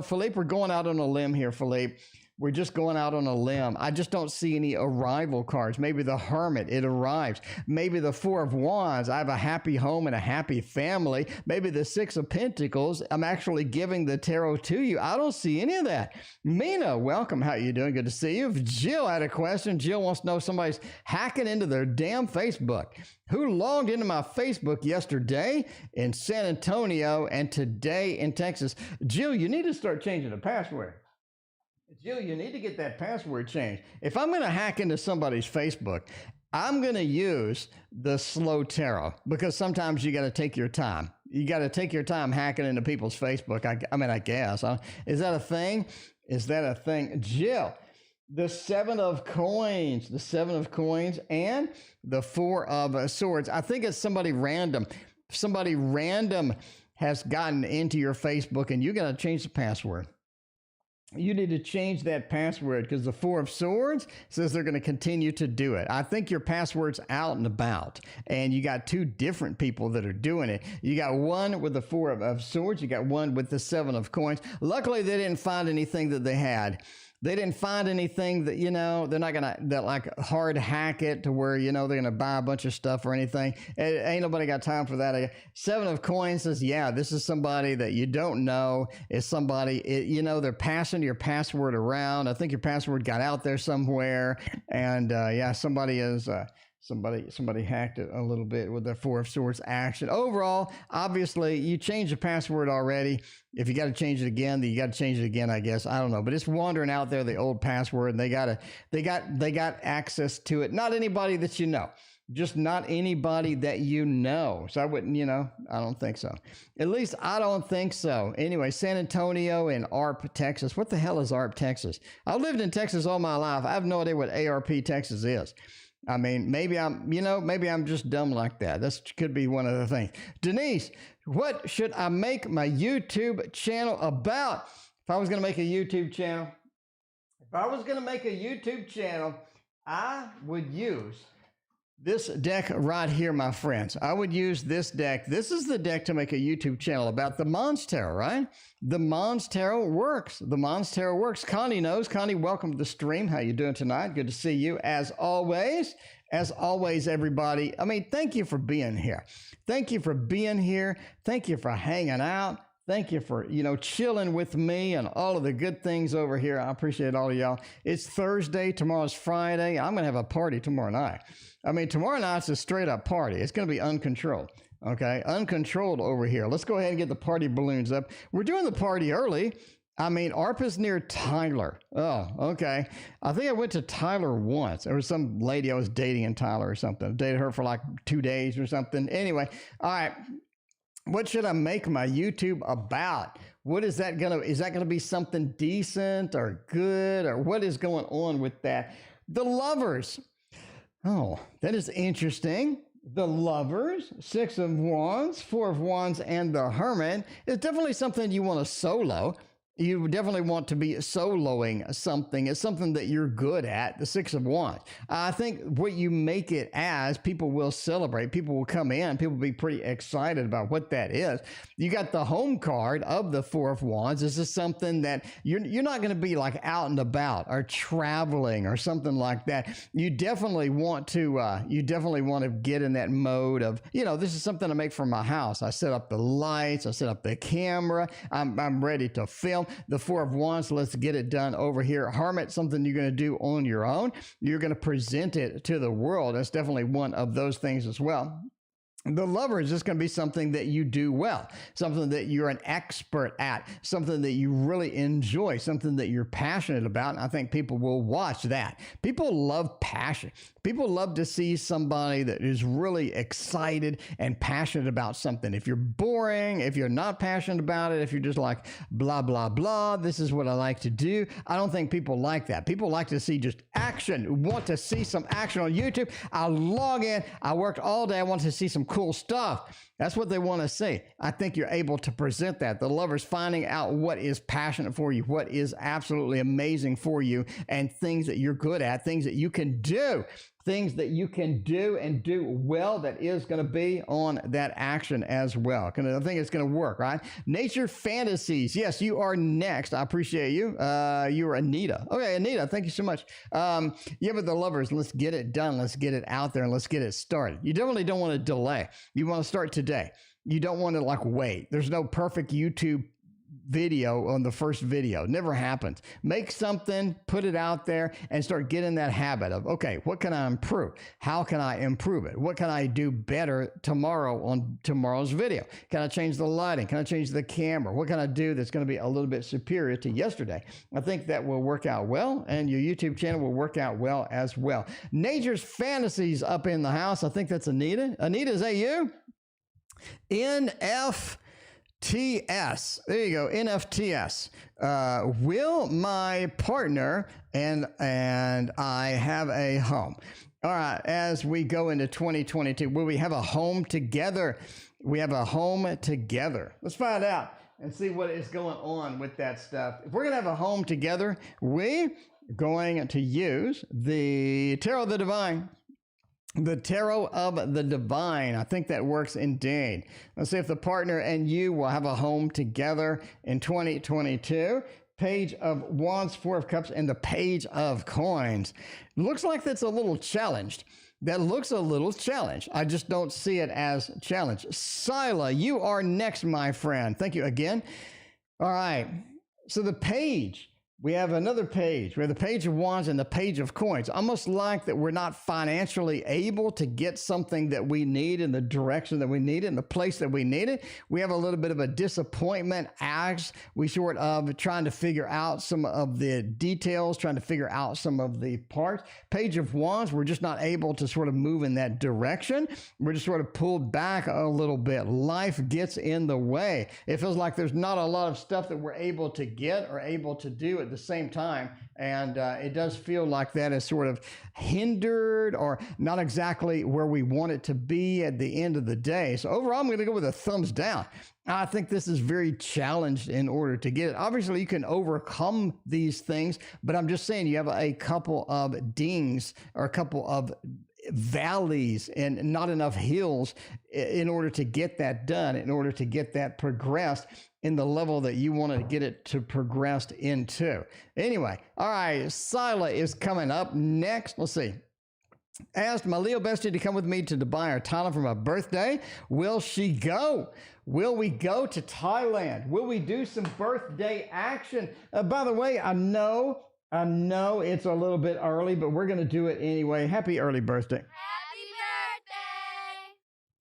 Philippe, we're going out on a limb here, Philippe. We're just going out on a limb. I just don't see any arrival cards. Maybe the Hermit, it arrives. Maybe the 4 of Wands, I have a happy home and a happy family. Maybe the 6 of Pentacles, I'm actually giving the tarot to you. I don't see any of that. Mina, welcome. How you doing? Good to see you. Jill had a question. Jill wants to know if somebody's hacking into their damn Facebook. Who logged into my Facebook yesterday in San Antonio and today in Texas? Jill, you need to start changing the password. Jill, you need to get that password changed. If I'm going to hack into somebody's Facebook, I'm going to use the slow tarot because sometimes you got to take your time. You got to take your time hacking into people's Facebook. I guess. Is that a thing? Is that a thing? Jill, the 7 of Coins, and the 4 of Swords. I think it's somebody random. Somebody random has gotten into your Facebook and you got to change the password. you need to change that password because the Four of Swords says they're going to continue to do it. I think your password's out and about, and you got two different people that are doing it. You got one with the Four of Swords. You got one with the Seven of Coins. Luckily, they didn't find anything that they had. They didn't find anything that, they're not going to like hard hack it to where, they're going to buy a bunch of stuff or anything. Ain't nobody got time for that. Seven of Coins says, yeah, this is somebody that you don't know. It's somebody, they're passing your password around. I think your password got out there somewhere. And yeah, somebody is... Somebody hacked it a little bit with the Four of Swords action. Overall, obviously, you changed the password already. If you got to change it again, then you got to change it again, I guess. I don't know, but it's wandering out there, the old password, and they got access to it. Not anybody that you know, just not anybody that you know. So I wouldn't, I don't think so. At least I don't think so. Anyway, San Antonio and ARP, Texas. What the hell is ARP, Texas? I've lived in Texas all my life. I have no idea what ARP, Texas is. I mean, maybe I'm just dumb like that. This could be one of the things. Denise, what should I make my YouTube channel about? If I was going to make a YouTube channel, I would use this deck right here, my friends. I would use this deck. This is the deck to make a YouTube channel about the Mons Tarot, right? The Mons Tarot works. The Mons Tarot works. Connie knows. Connie, welcome to the stream. How you doing tonight? Good to see you as always. As always, everybody. I mean, thank you for being here. Thank you for being here. Thank you for hanging out. Thank you for, chilling with me and all of the good things over here. I appreciate all of y'all. It's Thursday. Tomorrow's Friday. I'm going to have a party tomorrow night. I mean, tomorrow night's a straight up party. It's going to be uncontrolled. Okay. Uncontrolled over here. Let's go ahead and get the party balloons up. We're doing the party early. I mean, ARP is near Tyler. Oh, okay. I think I went to Tyler once. There was some lady I was dating in Tyler or something. I dated her for like 2 days or something. Anyway. All right. What should I make my YouTube about? What is that is that gonna be something decent or good, or what is going on with that? The Lovers. Oh, that is interesting. The Lovers, Six of Wands, Four of Wands, and the Hermit is definitely something you want to solo. You definitely want to be soloing something. It's something that you're good at, the Six of Wands. I think what you make it as, people will celebrate. People will come in. People will be pretty excited about what that is. You got the home card of the Four of Wands. This is something that you're not going to be like out and about or traveling or something like that. You definitely want to get in that mode of, this is something I make for my house. I set up the lights. I set up the camera. I'm ready to film. The Four of Wands, let's get it done over here. Hermit, something you're going to do on your own. You're going to present it to the world. That's definitely one of those things as well. The Lover is just going to be something that you do well, something that you're an expert at, something that you really enjoy, something that you're passionate about. And I think people will watch that. People love passion. People love to see somebody that is really excited and passionate about something. If you're boring, if you're not passionate about it, if you're just like, blah, blah, blah, this is what I like to do. I don't think people like that. People like to see just action, want to see some action on YouTube. I log in. I worked all day. I want to see some cool stuff. That's what they want to see. I think you're able to present that. The Lover's finding out what is passionate for you, what is absolutely amazing for you, and things that you're good at, things that you can do. Things that you can do and do well that is going to be on that action as well. I think it's going to work, right? Nature Fantasies. Yes, you are next. I appreciate you. You're Anita. Okay, Anita, thank you so much. Yeah, but the Lovers, let's get it done. Let's get it out there and let's get it started. You definitely don't want to delay. You want to start today. You don't want to like wait. There's no perfect YouTube video on the first video. Never happens. Make something, put it out there, and start getting that habit of, okay, what can I improve? How can I improve it? What can I do better tomorrow on tomorrow's video? Can I change the lighting? Can I change the camera? What can I do that's going to be a little bit superior to yesterday? I think that will work out well, and your YouTube channel will work out well as well. Nature's Fantasies up in the house. I think that's Anita. Anita, is that you? NFTS. There you go. NFTS. Will my partner and I have a home? All right. As we go into 2022, will we have a home together? We have a home together. Let's find out. and see what is going on with that stuff. If we're going to have a home together, we're going to use the Tarot of the Divine. The Tarot of the Divine. I think that works indeed. Let's see if the partner and you will have a home together in 2022. Page of Wands, Four of Cups, and the Page of Coins. Looks like that's a little challenged. That looks a little challenged. I just don't see it as challenged. Sila, you are next, my friend. Thank you again. All right. So the page. We have another page. We have the Page of Wands and the Page of Coins. Almost like that we're not financially able to get something that we need in the direction that we need it, in the place that we need it. We have a little bit of a disappointment as we sort of trying to figure out some of the details, trying to figure out some of the parts. Page of Wands, we're just not able to sort of move in that direction. We're just sort of pulled back a little bit. Life gets in the way. It feels like there's not a lot of stuff that we're able to get or able to do at the same time, and it does feel like that is sort of hindered or not exactly where we want it to be at the end of the day. So overall, I'm going to go with a thumbs down. I think this is very challenged in order to get it. Obviously, you can overcome these things, but I'm just saying you have a couple of dings or a couple of valleys and not enough hills in order to get that done, in order to get that progressed in the level that you want to get it to progress into. Anyway, all right, Sila is coming up next. Let's see. Asked my Leo bestie to come with me to Dubai or Thailand for my birthday. Will she go? Will we go to Thailand? Will we do some birthday action? By the way, I know it's a little bit early, but we're going to do it anyway. Happy early birthday.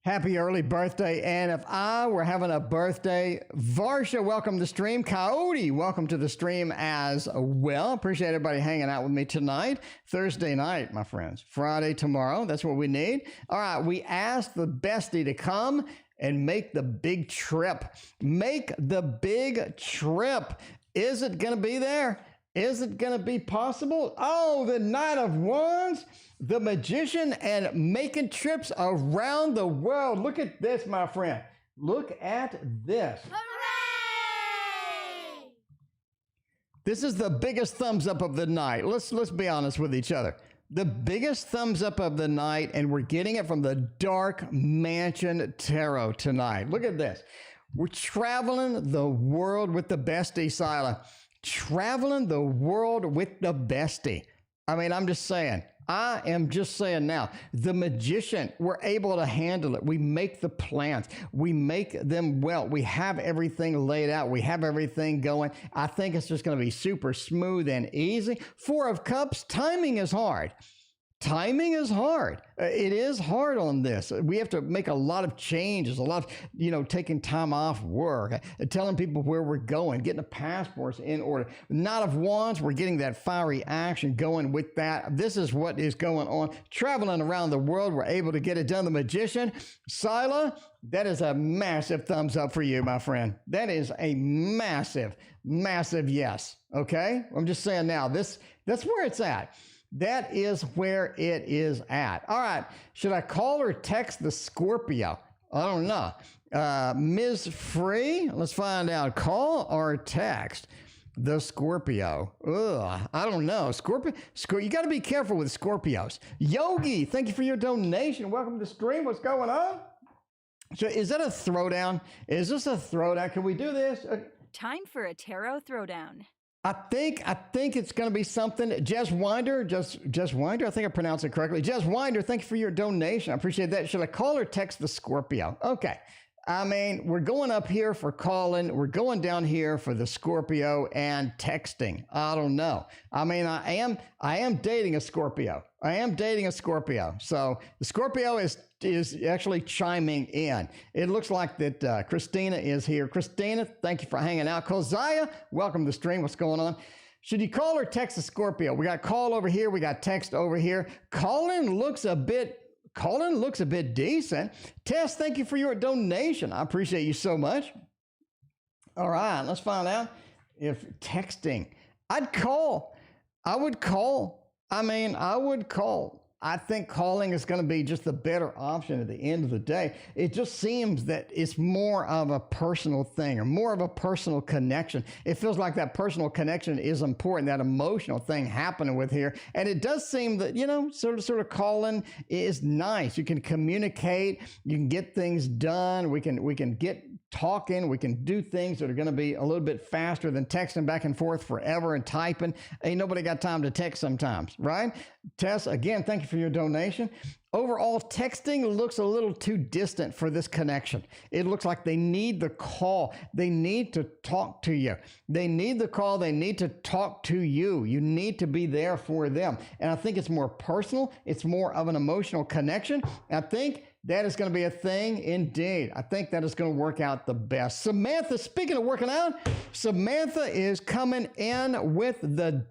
Happy early birthday. And if I were having a birthday, Varsha, welcome to the stream. Coyote, welcome to the stream as well. Appreciate everybody hanging out with me tonight. Thursday night, my friends. Friday tomorrow. That's what we need. All right. We asked the bestie to come and make the big trip. Make the big trip. Is it going to be there? Is it going to be possible? Oh, the Knight of Wands, the Magician, and making trips around the world. Look at this, my friend. Look at this. Hooray! This is the biggest thumbs up of the night. Let's be honest with each other. The biggest thumbs up of the night, and we're getting it from the Dark Mansion Tarot tonight. Look at this. We're traveling the world with the bestie, Sila. Traveling the world with the bestie. I mean, I'm just saying. I am just saying now, the Magician, we're able to handle it. We make the plans. We make them well. We have everything laid out. We have everything going. I think it's just going to be super smooth and easy. Four of Cups, timing is hard. Timing is hard. It is hard on this. We have to make a lot of changes, a lot of, taking time off work, telling people where we're going, getting the passports in order. Knight of Wands, we're getting that fiery action going with that. This is what is going on. Traveling around the world, we're able to get it done. The Magician, Sila, that is a massive thumbs up for you, my friend. That is a massive, massive yes. Okay? I'm just saying now, that's where it's at. That is where it is at. All right. Should I call or text the Scorpio? I don't know. Ms. Free, let's find out. Call or text the Scorpio? Ugh, I don't know. Scorpio, you got to be careful with Scorpios. Yogi, thank you for your donation. Welcome to the stream. What's going on? So is that a throwdown? Is this a throwdown? Can we do this? Time for a tarot throwdown. I think it's going to be something. Jess Winder, Jess Winder, I think I pronounced it correctly. Jess Winder, thank you for your donation. I appreciate that. Should I call or text the Scorpio? Okay. I mean, we're going up here for calling. We're going down here for the Scorpio and texting. I don't know. I mean, I am dating a Scorpio. I am dating a Scorpio. So the Scorpio is actually chiming in. It looks like that Christina is here. Christina, thank you for hanging out. Kozaya, welcome to the stream. What's going on? Should you call or text the Scorpio? We got call over here. We got text over here. Calling looks a bit decent. Tess, thank you for your donation. I appreciate you so much. All right, let's find out if texting. I would call. I mean, I would call. I think calling is going to be just the better option at the end of the day. It just seems that it's more of a personal thing or more of a personal connection. It feels like that personal connection is important, that emotional thing happening with here. And it does seem that, sort of calling is nice. You can communicate, you can get things done. We can get talking, we can do things that are going to be a little bit faster than texting back and forth forever and typing. Ain't nobody got time to text sometimes, right? Tess, again, thank you for your donation. Overall, texting looks a little too distant for this connection. It looks like they need the call. They need to talk to you. They need the call. They need to talk to you. You need to be there for them. And I think it's more personal. It's more of an emotional connection. I think that is going to be a thing indeed. I think that is going to work out the best. Samantha, speaking of working out, Samantha is coming in with the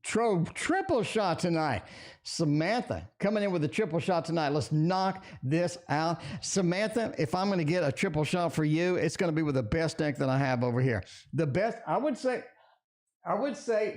triple shot tonight. Samantha coming in with a triple shot tonight. Let's knock this out. Samantha, if I'm going to get a triple shot for you, it's going to be with the best deck that I have over here. The best, I would say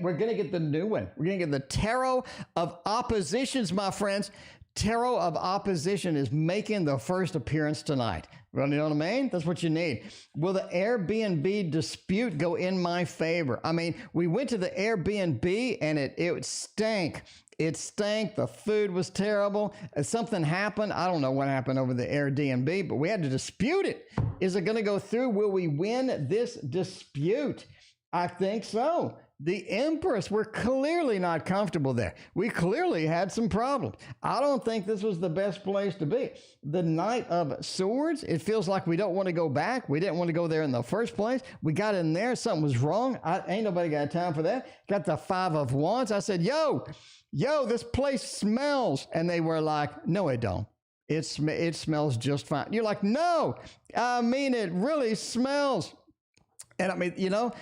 we're going to get the new one. We're going to get the Tarot of Oppositions, my friends. Tarot of Opposition is making the first appearance tonight. You know what I mean? That's what you need. Will the Airbnb dispute go in my favor? I mean, we went to the Airbnb and it stank. It stank. The food was terrible. Something happened. I don't know what happened over the Airbnb, but we had to dispute it. Is it going to go through? Will we win this dispute? I think so. The Empress, we're clearly not comfortable there. We clearly had some problems. I don't think this was the best place to be. The Knight of Swords, it feels like we don't want to go back. We didn't want to go there in the first place. We got in there. Something was wrong. Ain't nobody got time for that. Got the Five of Wands. I said, yo, this place smells. And they were like, no, it don't. It smells just fine. You're like, no, I mean, it really smells. And I mean,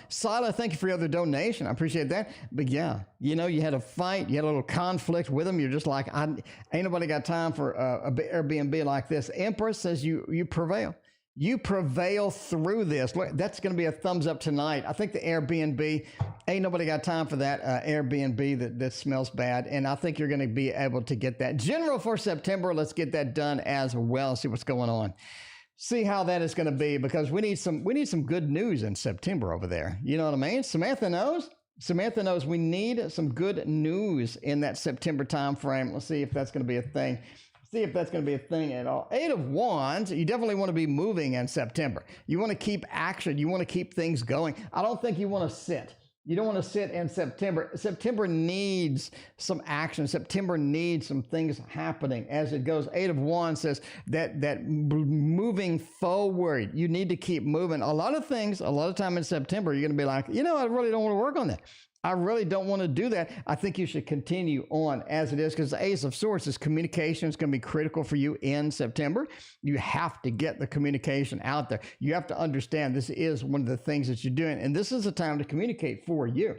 Sila, thank you for your other donation. I appreciate that. But yeah, you had a fight, you had a little conflict with them. You're just like, ain't nobody got time for a Airbnb like this. Empress says you prevail. You prevail through this. Look, that's going to be a thumbs up tonight. I think the Airbnb, ain't nobody got time for that Airbnb that smells bad. And I think you're going to be able to get that. General for September, let's get that done as well. See what's going on. See how that is going to be, because we need some good news in September over there. You know what I mean? Samantha knows we need some good news in that September time frame. Let's see if that's going to be a thing. See if that's going to be a thing at all. Eight of Wands, you definitely want to be moving in September. You want to keep action. You want to keep things going. I don't think you want to sit. You don't want to sit in September. September needs some action. September needs some things happening as it goes. Eight of Wands says that moving forward, you need to keep moving. A lot of time in September, you're going to be like, I really don't want to work on that. I really don't want to do that. I think you should continue on as it is, because the Ace of Swords is communication is going to be critical for you in September. You have to get the communication out there. You have to understand this is one of the things that you're doing, and this is a time to communicate for you.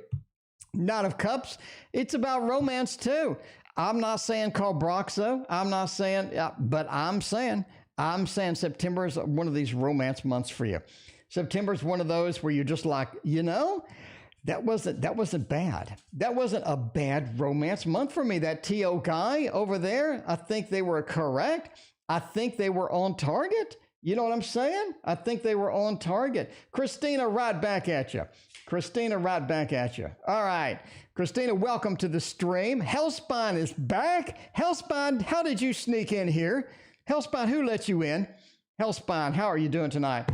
Knight of Cups, it's about romance too. I'm not saying call Broxo. I'm not saying, but I'm saying September is one of these romance months for you. September is one of those where you're just like, that wasn't bad. That wasn't a bad romance month for me. That TO guy over there, I think they were correct. I think they were on target. You know what I'm saying? I think they were on target. Christina, right back at you. All right. Christina, welcome to the stream. Hellspine is back. Hellspine, how did you sneak in here? Hellspine, who let you in? Hellspine, how are you doing tonight?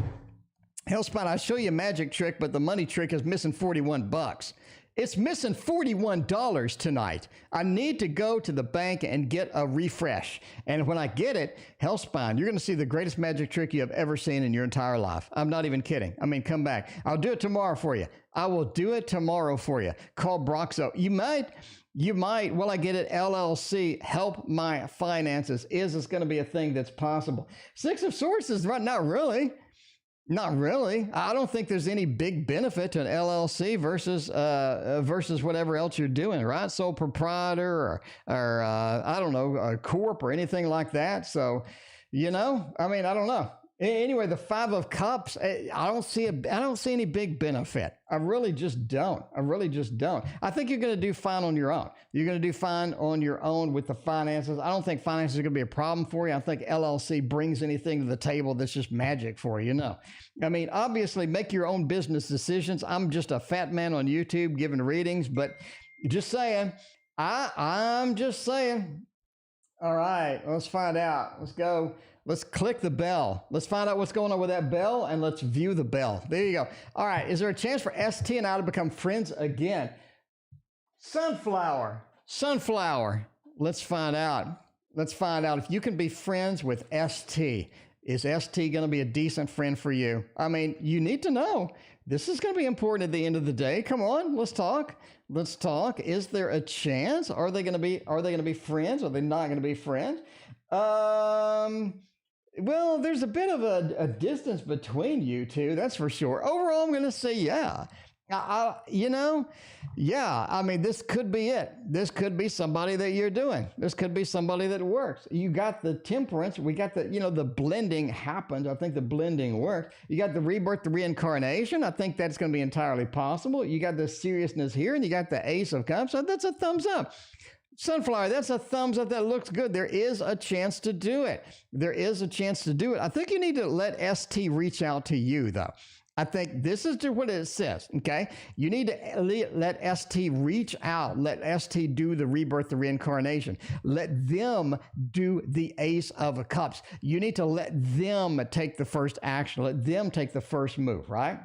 Hellspot, I show you a magic trick, but the money trick is missing 41 bucks. It's missing $41 tonight. I need to go to the bank and get a refresh. And when I get it, Hellspine, you're going to see the greatest magic trick you have ever seen in your entire life. I'm not even kidding. I mean, come back. I'll do it tomorrow for you. I will do it tomorrow for you. Call Broxo. You might, will I get it? LLC, help my finances. Is this going to be a thing that's possible? Six of Swords is right, not really. Not really. I don't think there's any big benefit to an LLC versus whatever else you're doing, right? Sole proprietor or I don't know, a corp or anything like that. So, I mean, I don't know. Anyway, the Five of Cups, I don't see any big benefit. I really just don't. I think you're going to do fine on your own. You're going to do fine on your own with the finances. I don't think finances are going to be a problem for you. I think LLC brings anything to the table that's just magic for you. No, I mean, obviously make your own business decisions. I'm just a fat man on YouTube giving readings, but just saying, I'm just saying. All right, let's find out. Let's go. Let's click the bell. Let's find out what's going on with that bell, and let's view the bell. There you go. All right, is there a chance for ST and I to become friends again? Sunflower. Let's find out. If you can be friends with ST. Is ST going to be a decent friend for you? I mean, you need to know. This is going to be important at the end of the day. Come on, let's talk. Is there a chance? Are they going to be friends? Are they not going to be friends? Well, there's a bit of a distance between you two, that's for sure. Overall, I'm going to say yeah. I mean, this could be it. This could be somebody that you're doing. This could be somebody that works. You got the temperance. We got the blending happens. I think the blending works. You got the rebirth, the reincarnation. I think that's going to be entirely possible. You got the seriousness here, and you got the Ace of Cups. So that's a thumbs up. Sunflower, that's a thumbs up. That looks good. There is a chance to do it. I think you need to let ST reach out to you, though. I think this is what it says, okay? You need to let ST reach out. Let ST do the rebirth, the reincarnation. Let them do the Ace of Cups. You need to let them take the first action. Let them take the first move, right?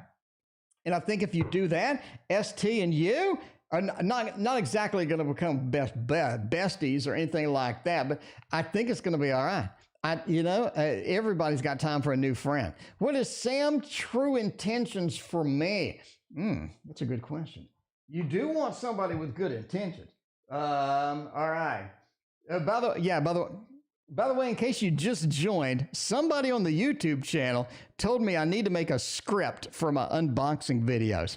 And I think if you do that, ST and you are not exactly going to become besties or anything like that, but I think it's going to be all right. Everybody's got time for a new friend. What is Sam's true intentions for me? That's a good question. You do want somebody with good intentions. All right. By the way, in case you just joined, somebody on the YouTube channel told me I need to make a script for my unboxing videos.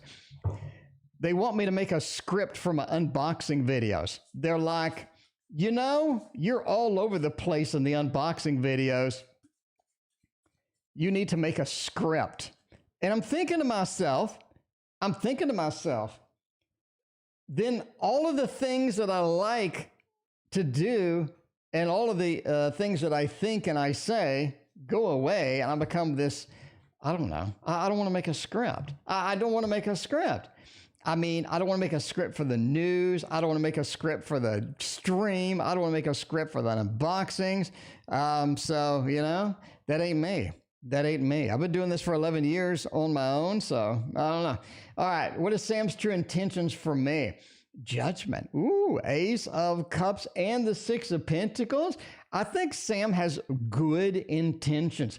They want me to make a script for my unboxing videos. They're like, you're all over the place in the unboxing videos. You need to make a script. And I'm thinking to myself, then all of the things that I like to do and all of the things that I think and I say go away, and I become this, I don't know. I don't want to make a script. I don't want to make a script. I mean, I don't want to make a script for the news. I don't want to make a script for the stream. I don't want to make a script for the unboxings. So, that ain't me. I've been doing this for 11 years on my own, so I don't know. All right, what is Sam's true intentions for me? Judgment. Ooh, Ace of Cups and the Six of Pentacles. I think Sam has good intentions.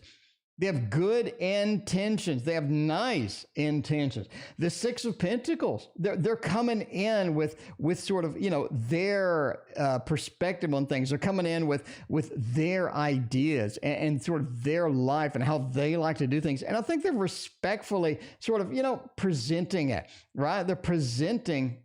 They have good intentions. They have nice intentions. The Six of Pentacles, they're coming in with sort of, their perspective on things. They're coming in with their ideas and sort of their life and how they like to do things. And I think they're respectfully sort of, presenting it, right? They're presenting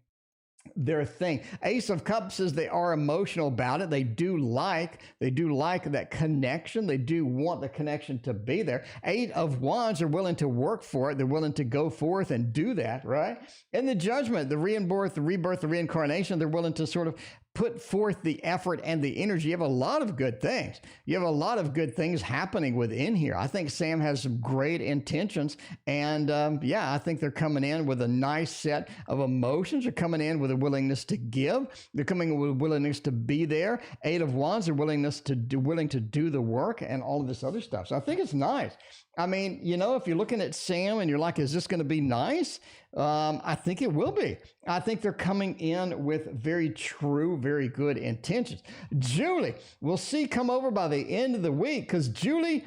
their thing. Ace of Cups says they are emotional about it. They do like that connection. They do want the connection to be there. Eight of Wands are willing to work for it. They're willing to go forth and do that, right? And the Judgment, the rebirth, the reincarnation, they're willing to sort of put forth the effort and the energy. You have a lot of good things. You have a lot of good things happening within here. I think Sam has some great intentions. And I think they're coming in with a nice set of emotions. They're coming in with a willingness to give. They're coming with a willingness to be there. Eight of Wands are willing to do the work and all of this other stuff. So I think it's nice. I mean, if you're looking at Sam and you're like, is this going to be nice? I think it will be. I think they're coming in with very true, very good intentions. Julie, we'll see come over by the end of the week because Julie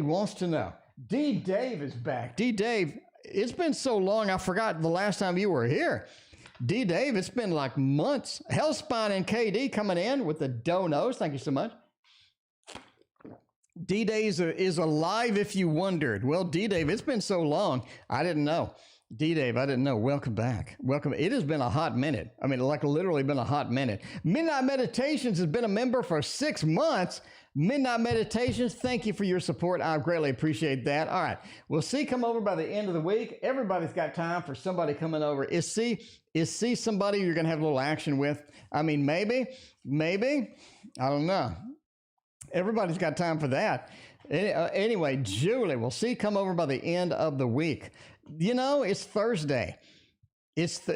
wants to know. D. Dave is back. D. Dave, it's been so long, I forgot the last time you were here. D. Dave, it's been like months. Hellspine and KD coming in with the donos. Thank you so much. D-Day is alive if you wondered. Well, D-Dave, it's been so long. I didn't know. D-Dave, I didn't know. Welcome back. Welcome. It has been a hot minute. I mean, like literally been a hot minute. Midnight Meditations has been a member for 6 months. Midnight Meditations, thank you for your support. I greatly appreciate that. All right. We'll see come over by the end of the week. Everybody's got time for somebody coming over. Is C somebody you're going to have a little action with? I mean, maybe. I don't know. Everybody's got time for that. Anyway, Julie, we'll see come over by the end of the week. You know, it's Thursday.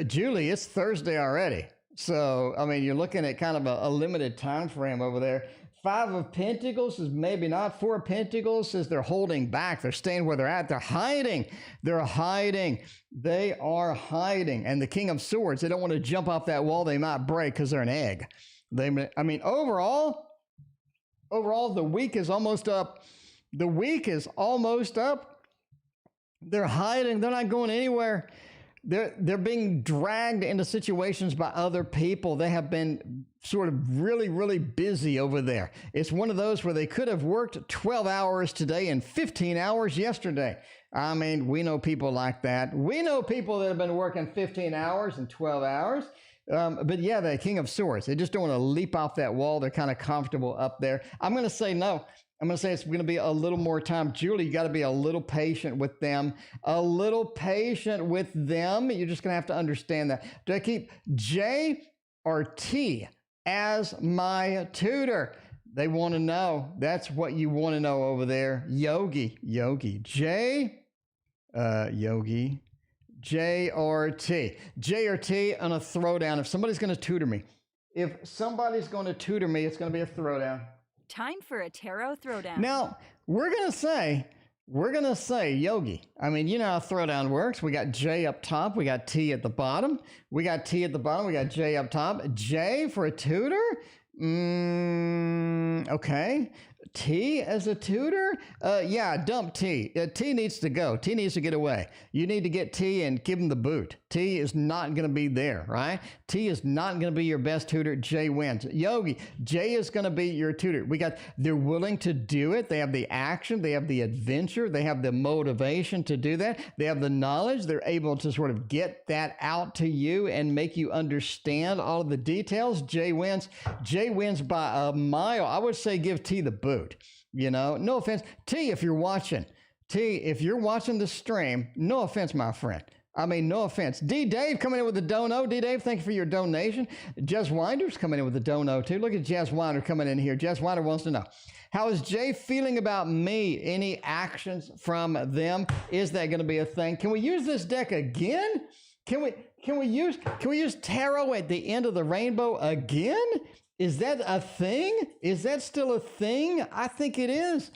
Julie, it's Thursday already. So, I mean, you're looking at kind of a limited time frame over there. 5 of Pentacles is maybe not. 4 of Pentacles says they're holding back. They're staying where they're at. They're hiding. They're hiding. They are hiding. And the King of Swords, they don't want to jump off that wall. They might break because they're an egg. Overall, the week is almost up. The week is almost up. They're hiding. They're not going anywhere. They're being dragged into situations by other people. They have been sort of really, really busy over there. It's one of those where they could have worked 12 hours today and 15 hours yesterday. I mean, we know people like that. We know people that have been working 15 hours and 12 hours. But yeah, the King of Swords, they just don't want to leap off that wall. They're kind of comfortable up there. I'm going to say no. I'm going to say it's going to be a little more time. Julie, you got to be a little patient with them. A little patient with them. You're just going to have to understand that. Do I keep J or T as my tutor? They want to know. That's what you want to know over there. Yogi. J, Yogi. J or T. J or T on a throwdown. If somebody's going to tutor me, it's going to be a throwdown. Time for a tarot throwdown. Now, we're going to say Yogi. I mean, you know how throwdown works. We got J up top. We got T at the bottom. We got J up top. J for a tutor? Okay. T as a tutor? Yeah, dump T. T needs to go. T needs to get away. You need to get T and give him the boot. T is not going to be there, right? T is not going to be your best tutor. J wins. Yogi, J is going to be your tutor. They're willing to do it. They have the action. They have the adventure. They have the motivation to do that. They have the knowledge. They're able to sort of get that out to you and make you understand all of the details. J wins. J wins by a mile. I would say give T the boot. You know, no offense. T, if you're watching the stream, no offense, my friend. I mean, no offense. D-Dave coming in with the dono. D-Dave, thank you for your donation. Jess Winder's coming in with the dono, too. Look at Jess Winder coming in here. Jess Winder wants to know, how is Jay feeling about me? Any actions from them? Is that going to be a thing? Can we use this deck again? Can we use tarot at the end of the rainbow again? Is that a thing? Is that still a thing? I think it is.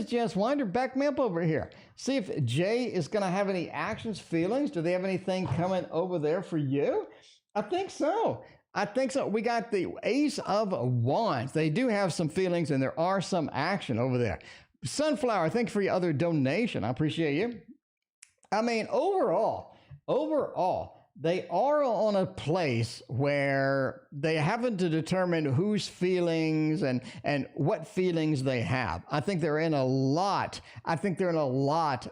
Jess Winder. Back me up over here. See if Jay is going to have any actions, feelings. Do they have anything coming over there for you? I think so. We got the Ace of Wands. They do have some feelings and there are some action over there. Sunflower, thank you for your other donation. I appreciate you. I mean, overall, they are on a place where they haven't to determine whose feelings and what feelings they have. I think they're in a lot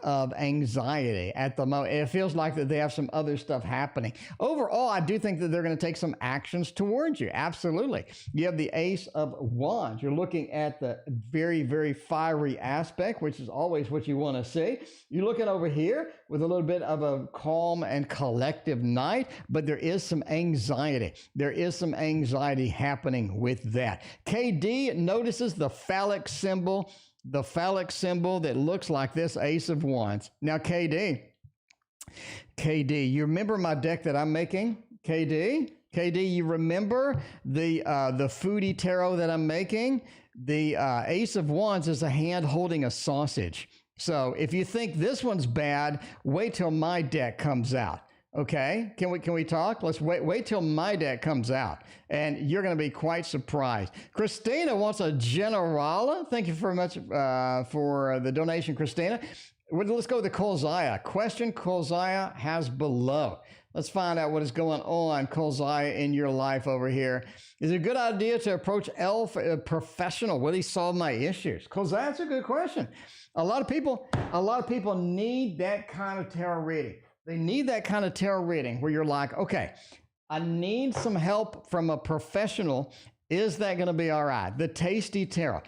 of anxiety at the moment. It feels like that they have some other stuff happening. Overall, I do think that they're going to take some actions towards you. Absolutely. You have the Ace of Wands. You're looking at the very, very fiery aspect, which is always what you want to see. You're looking over here with a little bit of a calm and collective night, but there is some anxiety. There is some anxiety happening with that. KD notices the phallic symbol that looks like this Ace of Wands. Now, KD, you remember my deck that I'm making? KD, you remember the foodie tarot that I'm making? The Ace of Wands is a hand holding a sausage. So if you think this one's bad, wait till my deck comes out. Okay, can we talk? Let's wait till my deck comes out, and you're going to be quite surprised. Christina wants a Generala. Thank you very much for the donation, Christina. Let's go with the Kolzaya. Question Kolzaya has below. Let's find out what is going on, Kolzaya, in your life over here. Is it a good idea to approach Elf professional? Will he solve my issues? Kolzaya, that's a good question. A lot of people need that kind of tarot reading. They need that kind of tarot reading where you're like, okay, I need some help from a professional. Is that going to be all right? The tasty tarot.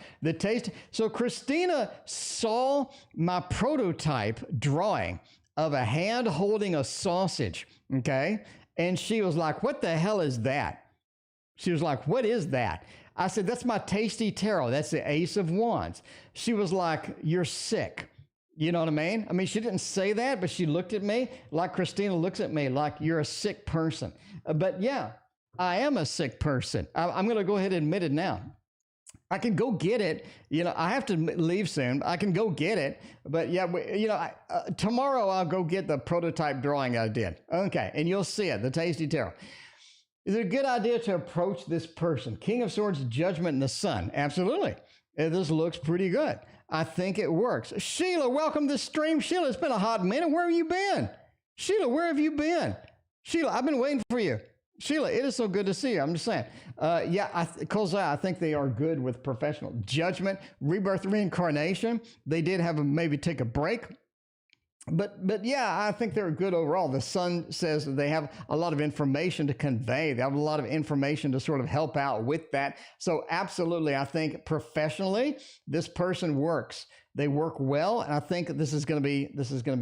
So Christina saw my prototype drawing of a hand holding a sausage, okay? And she was like, what the hell is that? She was like, what is that? I said, that's my tasty tarot. That's the Ace of Wands. She was like, you're sick. You know what I mean? I mean, she didn't say that, but she looked at me like Christina looks at me, like you're a sick person. But yeah, I am a sick person. I'm going to go ahead and admit it now. I can go get it. You know, I have to leave soon. I can go get it. But yeah, tomorrow I'll go get the prototype drawing I did. Okay, and you'll see it, the tasty tarot. Is it a good idea to approach this person? King of Swords, Judgment, and the Sun. Absolutely. This looks pretty good. I think it works. Sheila, welcome to the stream. Sheila, it's been a hot minute. Where have you been? Sheila, where have you been? Sheila, I've been waiting for you. Sheila, it is so good to see you. I'm just saying. I think they are good with professional. Judgment, Rebirth, Reincarnation. They did have maybe take a break. But yeah, I think they're good overall. The Sun says that they have a lot of information to convey. They have a lot of information to sort of help out with that. So absolutely, I think professionally, this person works. They work well, and I think this is going to be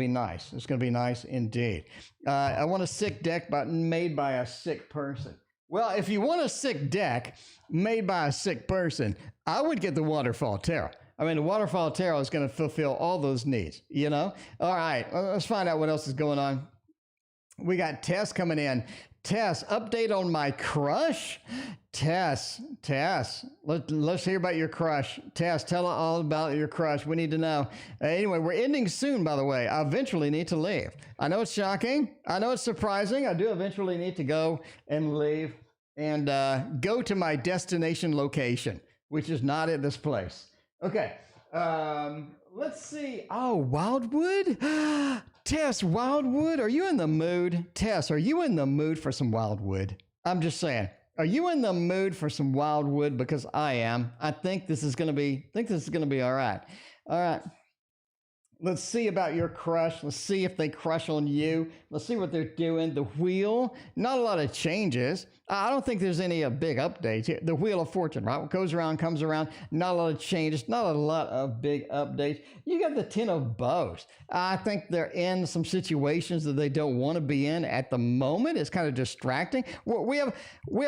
nice. It's going to be nice indeed. I want a sick deck, but made by a sick person. Well, if you want a sick deck made by a sick person, I would get the Waterfall Tarot. I mean, the Waterfall Tarot is going to fulfill all those needs, you know? All right, let's find out what else is going on. We got Tess coming in. Tess, update on my crush? Tess, let's hear about your crush. Tess, tell us all about your crush. We need to know. Anyway, we're ending soon, by the way. I eventually need to leave. I know it's shocking. I know it's surprising. I do eventually need to go and leave and go to my destination location, which is not at this place. Okay, let's see. Oh, Wildwood? Tess, Wildwood? Are you in the mood? Tess, are you in the mood for some Wildwood? I'm just saying. Are you in the mood for some Wildwood? Because I am. I think this is gonna be all right. All right. Let's see about your crush. Let's see if they crush on you. Let's see what they're doing. The wheel, not a lot of changes. I don't think there's any big updates here. The Wheel of Fortune, right? What goes around, comes around. Not a lot of changes. Not a lot of big updates. You got the Ten of Bows. I think they're in some situations that they don't want to be in at the moment. It's kind of distracting. We have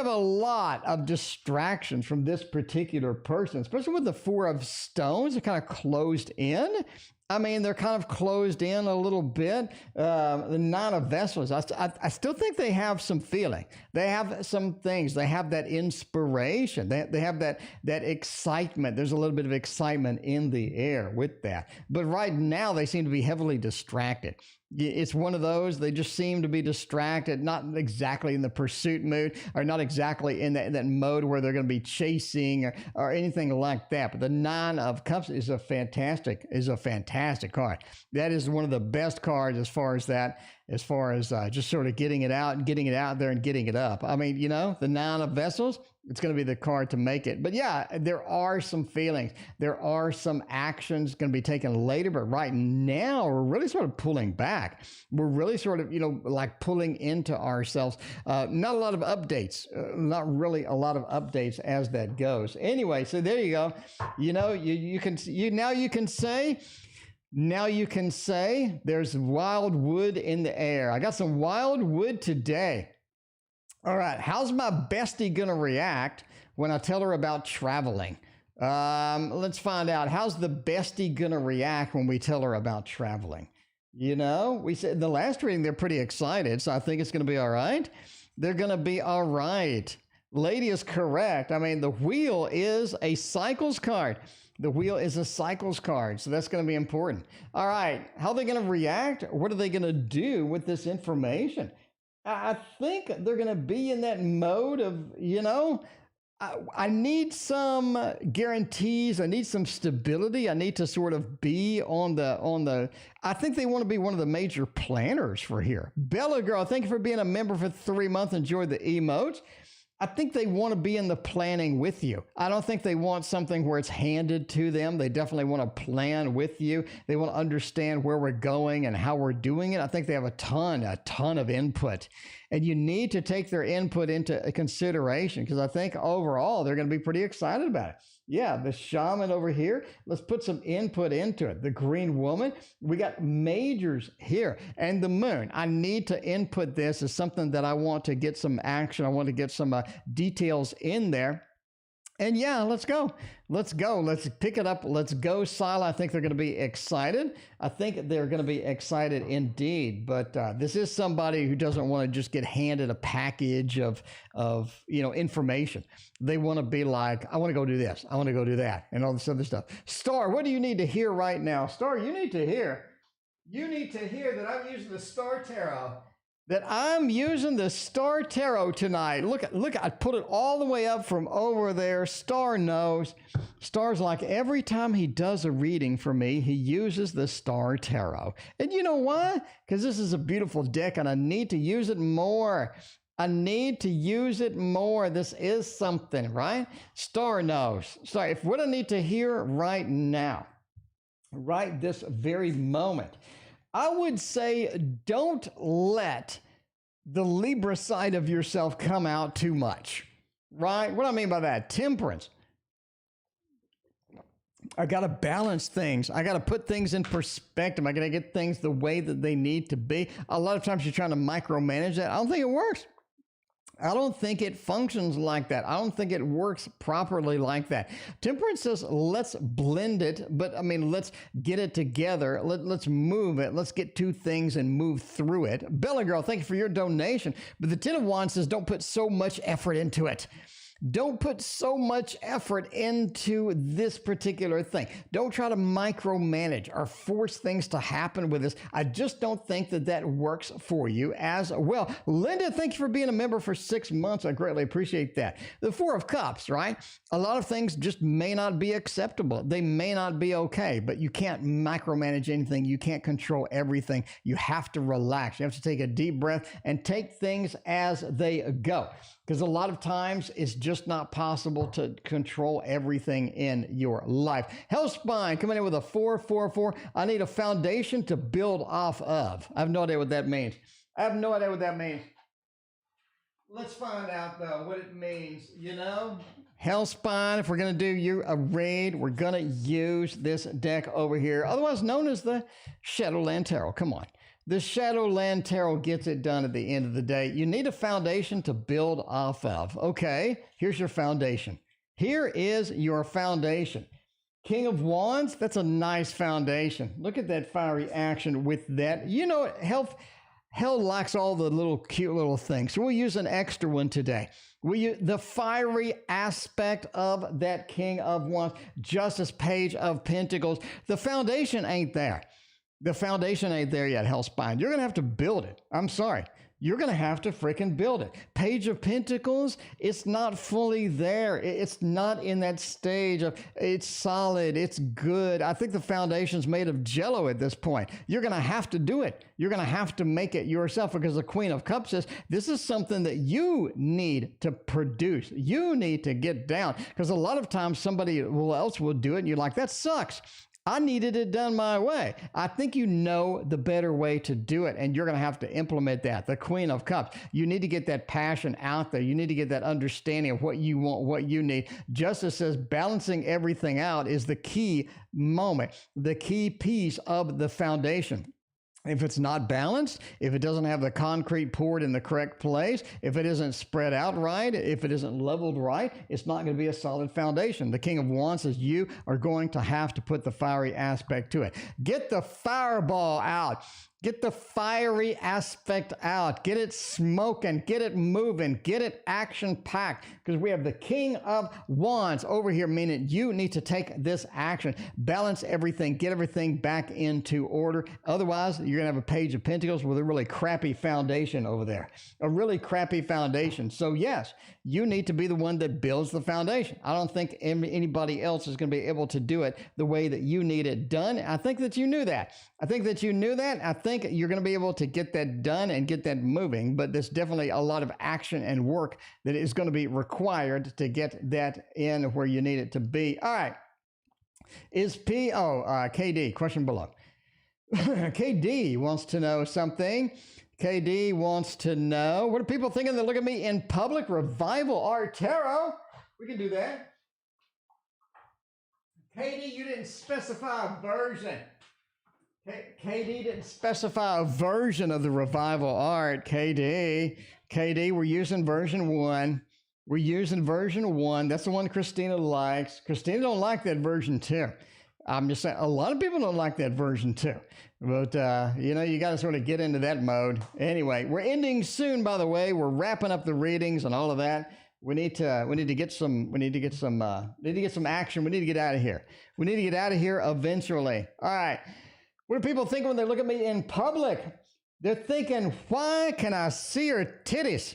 a lot of distractions from this particular person, especially with the Four of Stones. They're kind of closed in. I mean, they're kind of closed in a little bit. The Nine of Vessels, I still think they have some feeling. They have some things. They have that inspiration. They have that excitement. There's a little bit of excitement in the air with that. But right now, they seem to be heavily distracted. It's one of those, they just seem to be distracted, not exactly in the pursuit mood, or not exactly in that mode where they're going to be chasing or anything like that. But the Nine of Cups is a fantastic card. That is one of the best cards as far as just sort of getting it out there and getting it up. I mean, you know, the Nine of Vessels, it's going to be the card to make it. But yeah, there are some feelings. There are some actions going to be taken later. But right now, we're really sort of pulling back. We're really sort of, like pulling into ourselves. Not a lot of updates. Not really a lot of updates as that goes. Anyway, so there you go. Now you can say there's wild wood in the air. I got some wild wood today. All right, how's my bestie going to react when I tell her about traveling? Let's find out. How's the bestie going to react when we tell her about traveling? We said in the last reading, they're pretty excited, so I think it's going to be all right. They're going to be all right. Lady is correct. I mean, the Wheel is a cycles card. The Wheel is a cycles card, so that's going to be important. All right, how are they going to react? What are they going to do with this information? I think they're going to be in that mode of, I need some guarantees. I need some stability. I need to sort of be on the, I think they want to be one of the major planners for here. Bella Girl, thank you for being a member for 3 months. Enjoy the emotes. I think they want to be in the planning with you. I don't think they want something where it's handed to them. They definitely want to plan with you. They want to understand where we're going and how we're doing it. I think they have a ton of input. And you need to take their input into consideration because I think overall they're going to be pretty excited about it. Yeah, the shaman over here, let's put some input into it. The green woman, we got majors here. And the moon, I need to input this as something that I want to get some action. I want to get some details in there. And yeah, let's go. Let's go. Let's pick it up. Let's go, Sila. I think they're going to be excited. I think they're going to be excited indeed. But this is somebody who doesn't want to just get handed a package of information. They want to be like, I want to go do this. I want to go do that, and all this other stuff. Star, what do you need to hear right now? Star, you need to hear that I'm using the Star Tarot. Tonight. Look, I put it all the way up from over there. Star knows. Star's like every time he does a reading for me, he uses the Star Tarot. And you know why? Because this is a beautiful deck and I need to use it more. This is something, right? Star knows. Star, if what I need to hear right now, right this very moment, I would say don't let the Libra side of yourself come out too much, right? What do I mean by that? Temperance. I got to balance things. I got to put things in perspective. I got to get things the way that they need to be. A lot of times you're trying to micromanage that. I don't think it works. I don't think it functions like that. I don't think it works properly like that. Temperance says, let's blend it, but I mean, let's get it together. Let's move it. Let's get two things and move through it. Bella Girl, thank you for your donation. But the Ten of Wands says, don't put so much effort into it. Don't put so much effort into this particular thing. Don't try to micromanage or force things to happen with this. I just don't think that works for you as well. Linda, thank you for being a member for 6 months. I greatly appreciate that. The Four of Cups, right? A lot of things just may not be acceptable. They may not be okay, but you can't micromanage anything. You can't control everything. You have to relax. You have to take a deep breath and take things as they go. Because a lot of times it's just not possible to control everything in your life. Hellspine coming in with a 444. I need a foundation to build off of. I have no idea what that means. Let's find out though what it means, Hellspine, if we're going to do you a raid, we're going to use this deck over here, otherwise known as the Shadowland Tarot. Come on. The Shadowland Tarot gets it done at the end of the day. You need a foundation to build off of. Okay, here's your foundation. Here is your foundation. King of Wands, that's a nice foundation. Look at that fiery action with that. Hell likes all the little cute little things. So we'll use an extra one today. We use the fiery aspect of that King of Wands, Justice, Page of Pentacles. The foundation ain't there. The foundation ain't there yet, Hellspine. You're going to have to build it. I'm sorry. You're going to have to freaking build it. Page of Pentacles, it's not fully there. It's not in that stage of it's solid, it's good. I think the foundation's made of jello at this point. You're going to have to do it. You're going to have to make it yourself because the Queen of Cups says this is something that you need to produce. You need to get down because a lot of times somebody else will do it and you're like, that sucks. I needed it done my way. I think you know the better way to do it, and you're going to have to implement that. The Queen of Cups. You need to get that passion out there. You need to get that understanding of what you want, what you need. Justice says balancing everything out is the key moment, the key piece of the foundation. If it's not balanced, if it doesn't have the concrete poured in the correct place, if it isn't spread out right, if it isn't leveled right, it's not going to be a solid foundation. The King of Wands says you are going to have to put the fiery aspect to it. Get the fireball out. Get the fiery aspect out. Get it smoking. Get it moving. Get it action-packed. Because we have the King of Wands over here, meaning you need to take this action. Balance everything. Get everything back into order. Otherwise, you're going to have a Page of Pentacles with a really crappy foundation over there. A really crappy foundation. So yes, you need to be the one that builds the foundation. I don't think anybody else is going to be able to do it the way that you need it done. I think that you knew that. I think think you're going to be able to get that done and get that moving, but there's definitely a lot of action and work that is going to be required to get that in where you need it to be. All right. Is KD, question below. KD wants to know something. KD wants to know, what are people thinking that look at me in public? Revival art tarot. We can do that. KD, you didn't specify a version. KD didn't specify a version of the revival art. KD, we're using version 1. We're using version 1. That's the one Christina likes. Christina don't like that version 2. I'm just saying, a lot of people don't like that version 2. But, you got to sort of get into that mode. Anyway, we're ending soon, by the way. We're wrapping up the readings and all of that. We need to get some action. We need to get out of here. We need to get out of here eventually. All right. What do people think when they look at me in public? They're thinking, why can I see her titties?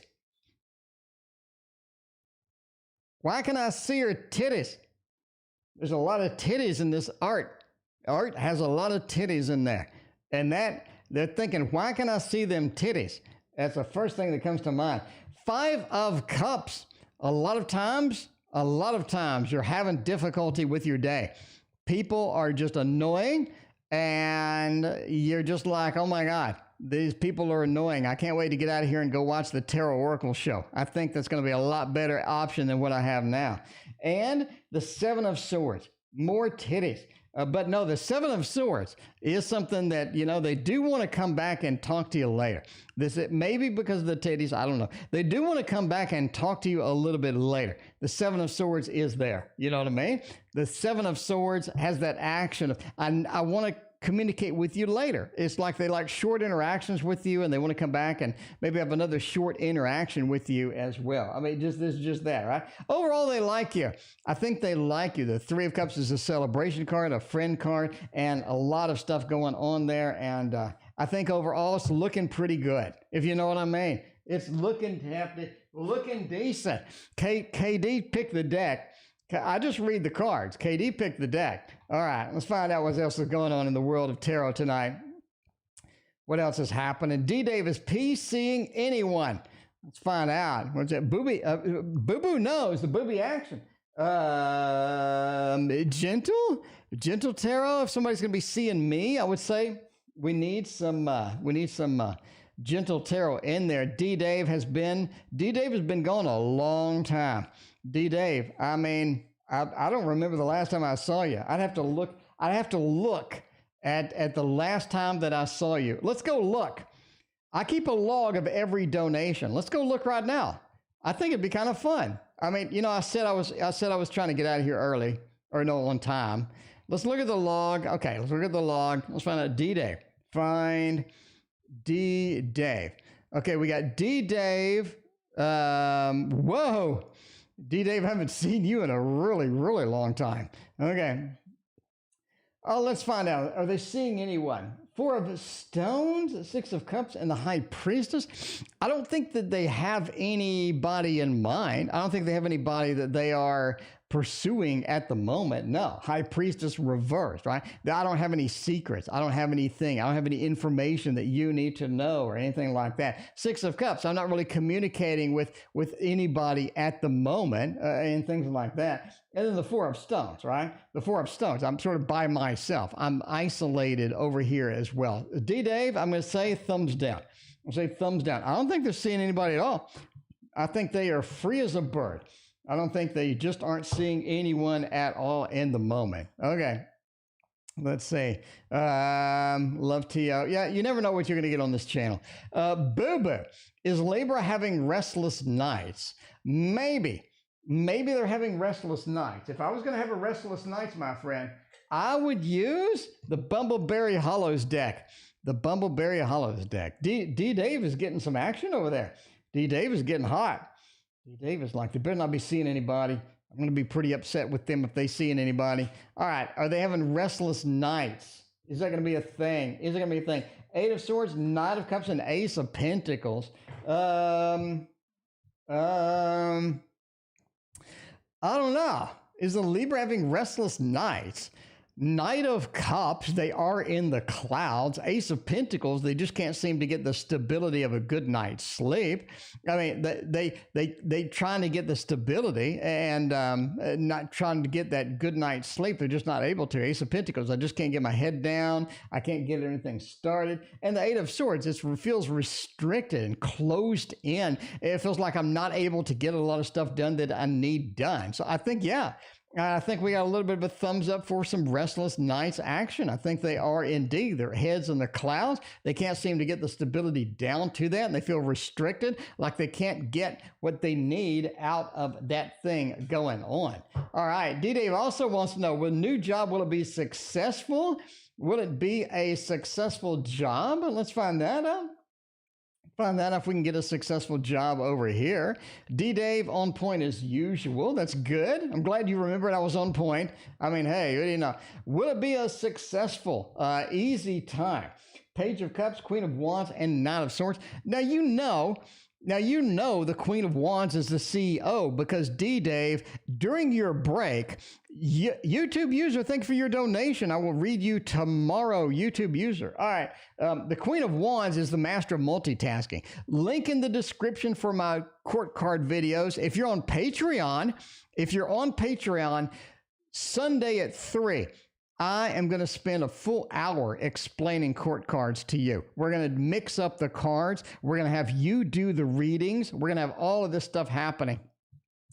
Why can I see her titties? There's a lot of titties in this art. Art has a lot of titties in there. And that, they're thinking, why can I see them titties? That's the first thing that comes to mind. 5 of Cups. A lot of times, you're having difficulty with your day. People are just annoying, and you're just like, oh my God, these people are annoying. I can't wait to get out of here and go watch the Tarot Oracle show. I think that's going to be a lot better option than what I have now. And the 7 of Swords, more titties. But no, the 7 of Swords is something that, they do want to come back and talk to you later. Maybe because of the titties, I don't know. They do want to come back and talk to you a little bit later. The 7 of Swords is there. You know what I mean? The 7 of Swords has that action of, I want to communicate with you later. It's like they like short interactions with you, and they want to come back and maybe have another short interaction with you as well. I mean, this is just that, right? Overall, they like you. I think they like you. The 3 of Cups is a celebration card, a friend card, and a lot of stuff going on there. And I think overall, it's looking pretty good, if you know what I mean. It's looking hefty, looking decent. KD picked the deck. I just read the cards. KD picked the deck. All right, let's find out what else is going on in the world of tarot tonight. What else is happening? D-Dave, is PCing anyone? Let's find out. What's that? Boo-Boo knows the booby action. Gentle tarot. If somebody's going to be seeing me, I would say we need some gentle tarot in there. D-Dave has been gone a long time. D-Dave, I mean, I don't remember the last time I saw you. I'd have to look at the last time that I saw you. Let's go look. I keep a log of every donation. Let's go look right now. I think it'd be kind of fun. I mean, I said I was trying to get out of here early, or no, on time. Let's look at the log. Okay, let's look at the log. Let's find out D-Dave. Find D-Dave. Okay, we got D-Dave. Whoa. D-Dave, I haven't seen you in a really, really long time. Okay. Oh, let's find out. Are they seeing anyone? 4 of Stones, 6 of Cups, and the High Priestess. I don't think that they have anybody in mind. I don't think they have anybody that they are pursuing at the moment. No. High Priestess reversed, right? I don't have any secrets. I don't have anything. I don't have any information that you need to know or anything like that. 6 of Cups, I'm not really communicating with anybody at the moment and things like that. And then the 4 of Stones, right? The 4 of Stones, I'm sort of by myself. I'm isolated over here as well. D-Dave, I'm going to say thumbs down. I'll say thumbs down. I don't think they're seeing anybody at all. I think they are free as a bird. I don't think they just aren't seeing anyone at all in the moment. Okay. Let's see. Love T.O. Yeah, you never know what you're going to get on this channel. Boo-Boo. Is Libra having restless nights? Maybe. Maybe they're having restless nights. If I was going to have a restless nights, my friend, I would use the Bumbleberry Hollows deck. The Bumbleberry Hollows deck. D-Dave is getting some action over there. D-Dave is getting hot. D-Dave is like, they better not be seeing anybody. I'm going to be pretty upset with them if they seeing anybody. All right. Are they having restless nights? Is that going to be a thing? Is it going to be a thing? 8 of Swords, Knight of Cups, and Ace of Pentacles. I don't know. Is the Libra having restless nights? Knight of Cups, they are in the clouds. Ace of Pentacles, they just can't seem to get the stability of a good night's sleep. I mean, they trying to get the stability and not trying to get that good night's sleep. They're just not able to. Ace of Pentacles, I just can't get my head down. I can't get anything started. And the Eight of Swords, it feels restricted and closed in. It feels like I'm not able to get a lot of stuff done that I need done. So I think, yeah, I think we got a little bit of a thumbs up for some restless nights action. I think they are indeed. Their heads in the clouds. They can't seem to get the stability down to that. And they feel restricted, like they can't get what they need out of that thing going on. All right. D-Dave also wants to know, will new job, will it be successful? Will it be a successful job? Let's find that out. Find that if we can get a successful job over here. D-Dave on point as usual. That's good. I'm glad you remembered I was on point. I mean, hey, what do you know? Will it be a successful, easy time? Page of Cups, Queen of Wands, and Knight of Swords. Now you know the Queen of Wands is the CEO because D-Dave, during your break, YouTube user, thank you for your donation. I will read you tomorrow, YouTube user. All right. The Queen of Wands is the master of multitasking. Link in the description for my court card videos. If you're on Patreon, Sunday at 3, I am going to spend a full hour explaining court cards to you. We're going to mix up the cards. We're going to have you do the readings. We're going to have all of this stuff happening.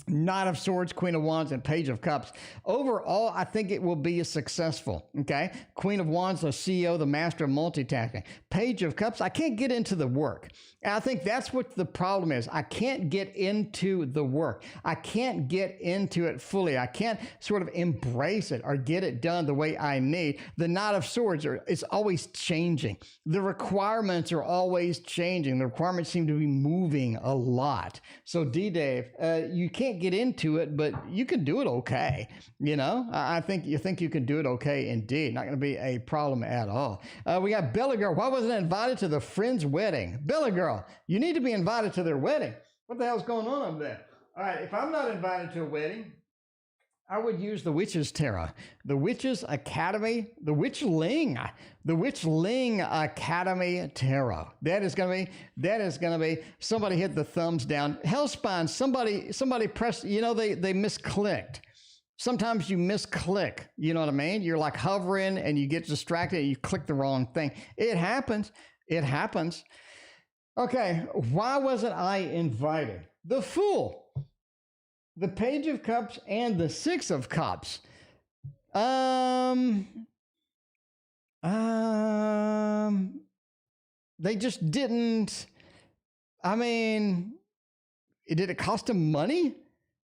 Knight of Swords, Queen of Wands, and Page of Cups. Overall, I think it will be successful, okay? Queen of Wands, the CEO, the master of multitasking. Page of Cups, I can't get into the work. And I think that's what the problem is. I can't get into the work. I can't get into it fully. I can't sort of embrace it or get it done the way I need. The Knight of Swords, it's always changing. The requirements are always changing. The requirements seem to be moving a lot. So D-Dave, you can't get into it, but you can do it okay. You know, I think you can do it okay indeed. Not going to be a problem at all. We got Bella Girl. Why wasn't I invited to the friend's wedding? Bella Girl, you need to be invited to their wedding. What the hell's going on up there? All right, if I'm not invited to a wedding, I would use the Witch's Tarot, the Witch's Academy, the Witchling Academy Tarot. That is going to be, somebody hit the thumbs down. Hellspine, somebody pressed, you know, they misclicked. Sometimes you misclick, you know what I mean? You're like hovering and you get distracted and you click the wrong thing. It happens. Okay, why wasn't I invited? The Fool, the Page of Cups, and the Six of Cups. They just didn't. I mean, did it cost them money?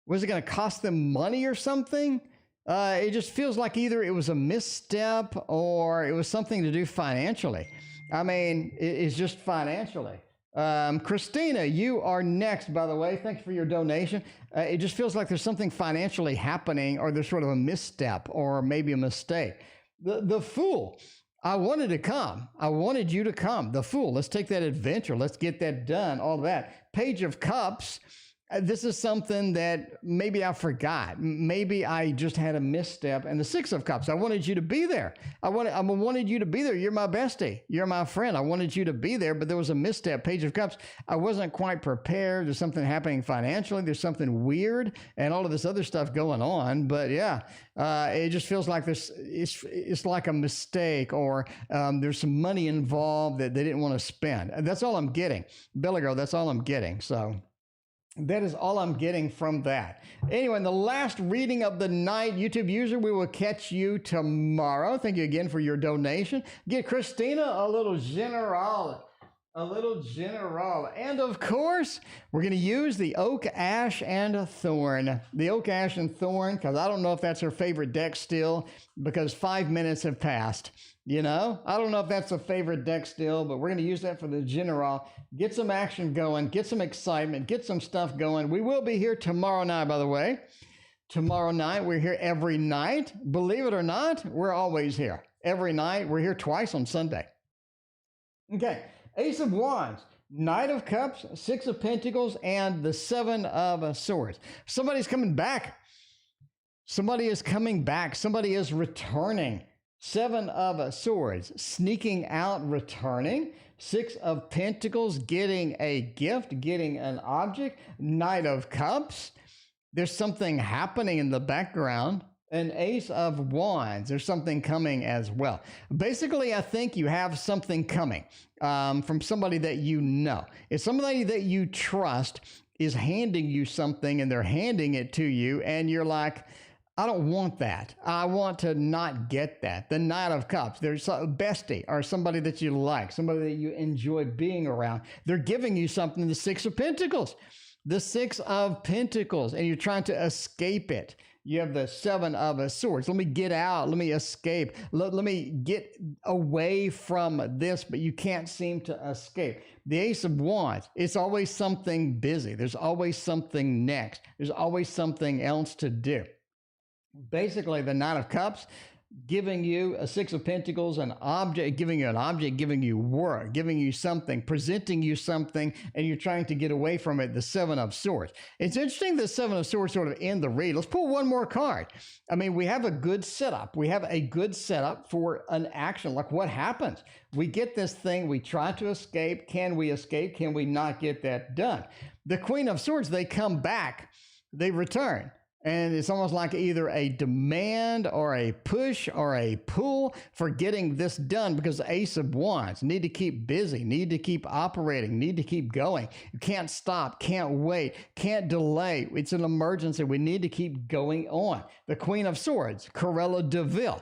Was it going to cost them money or something? It just feels like either it was a misstep or it was something to do financially. I mean, it's just financially. Christina, you are next, by the way. Thank you for your donation. It just feels like there's something financially happening, or there's sort of a misstep or maybe a mistake. The Fool, I wanted to come. I wanted you to come. The Fool, let's take that adventure. Let's get that done, all that. Page of Cups, this is something that maybe I forgot. Maybe I just had a misstep. And the Six of Cups, I wanted you to be there. I wanted you to be there. You're my bestie. You're my friend. I wanted you to be there, but there was a misstep. Page of Cups, I wasn't quite prepared. There's something happening financially. There's something weird and all of this other stuff going on. But yeah, it just feels like it's like a mistake, or there's some money involved that they didn't want to spend. That's all I'm getting. Bella Girl, that's all I'm getting. So that is all I'm getting from that. Anyway, in the last reading of the night, YouTube user, we will catch you tomorrow. Thank you again for your donation. Get Christina a little general. And of course, we're going to use the Oak, Ash, and Thorn. The Oak, Ash, and Thorn, because I don't know if that's her favorite deck still, because 5 minutes have passed. You know, I don't know if that's a favorite deck still, but we're going to use that for the general. Get some action going, get some excitement, get some stuff going. We will be here tomorrow night, by the way. Tomorrow night, we're here every night. Believe it or not, we're always here. Every night, we're here twice on Sunday. Okay, Ace of Wands, Knight of Cups, Six of Pentacles, and the Seven of Swords. Somebody's coming back. Somebody is coming back. Somebody is returning. Seven of Swords, sneaking out, returning. Six of Pentacles, getting a gift, getting an object. Knight of Cups, there's something happening in the background. An Ace of Wands, there's something coming as well. Basically, I think you have something coming from somebody that you know. If somebody that you trust is handing you something and they're handing it to you and you're like, I don't want that. I want to not get that. The Knight of Cups, there's a bestie or somebody that you like, somebody that you enjoy being around. They're giving you something, the Six of Pentacles. The Six of Pentacles, and you're trying to escape it. You have the Seven of Swords. Let me get out. Let me escape. Let me get away from this, but you can't seem to escape. The Ace of Wands, it's always something busy. There's always something next. There's always something else to do. Basically, the Knight of Cups, giving you a Six of Pentacles, an object, giving you work, giving you something, presenting you something, and you're trying to get away from it, the Seven of Swords. It's interesting the Seven of Swords sort of end the read. Let's pull one more card. I mean, we have a good setup. We have a good setup for an action. Like what happens? We get this thing, we try to escape. Can we escape? Can we not get that done? The Queen of Swords, they come back, they return. And it's almost like either a demand or a push or a pull for getting this done, because the Ace of Wands, need to keep busy, need to keep operating, need to keep going. You can't stop, can't wait, can't delay. It's an emergency. We need to keep going on. The Queen of Swords, Cruella de Vil.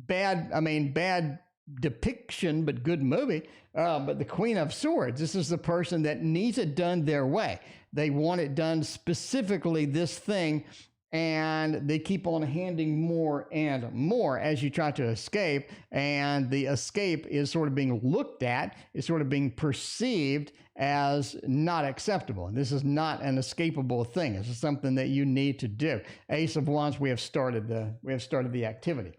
Bad depiction, but good movie. But the Queen of Swords, this is the person that needs it done their way. They want it done specifically, this thing, and they keep on handing more and more as you try to escape. And the escape is sort of being looked at, is sort of being perceived as not acceptable. And this is not an escapable thing. This is something that you need to do. Ace of Wands, we have started the activity.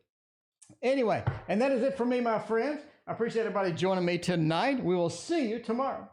Anyway, and that is it for me, my friends. I appreciate everybody joining me tonight. We will see you tomorrow.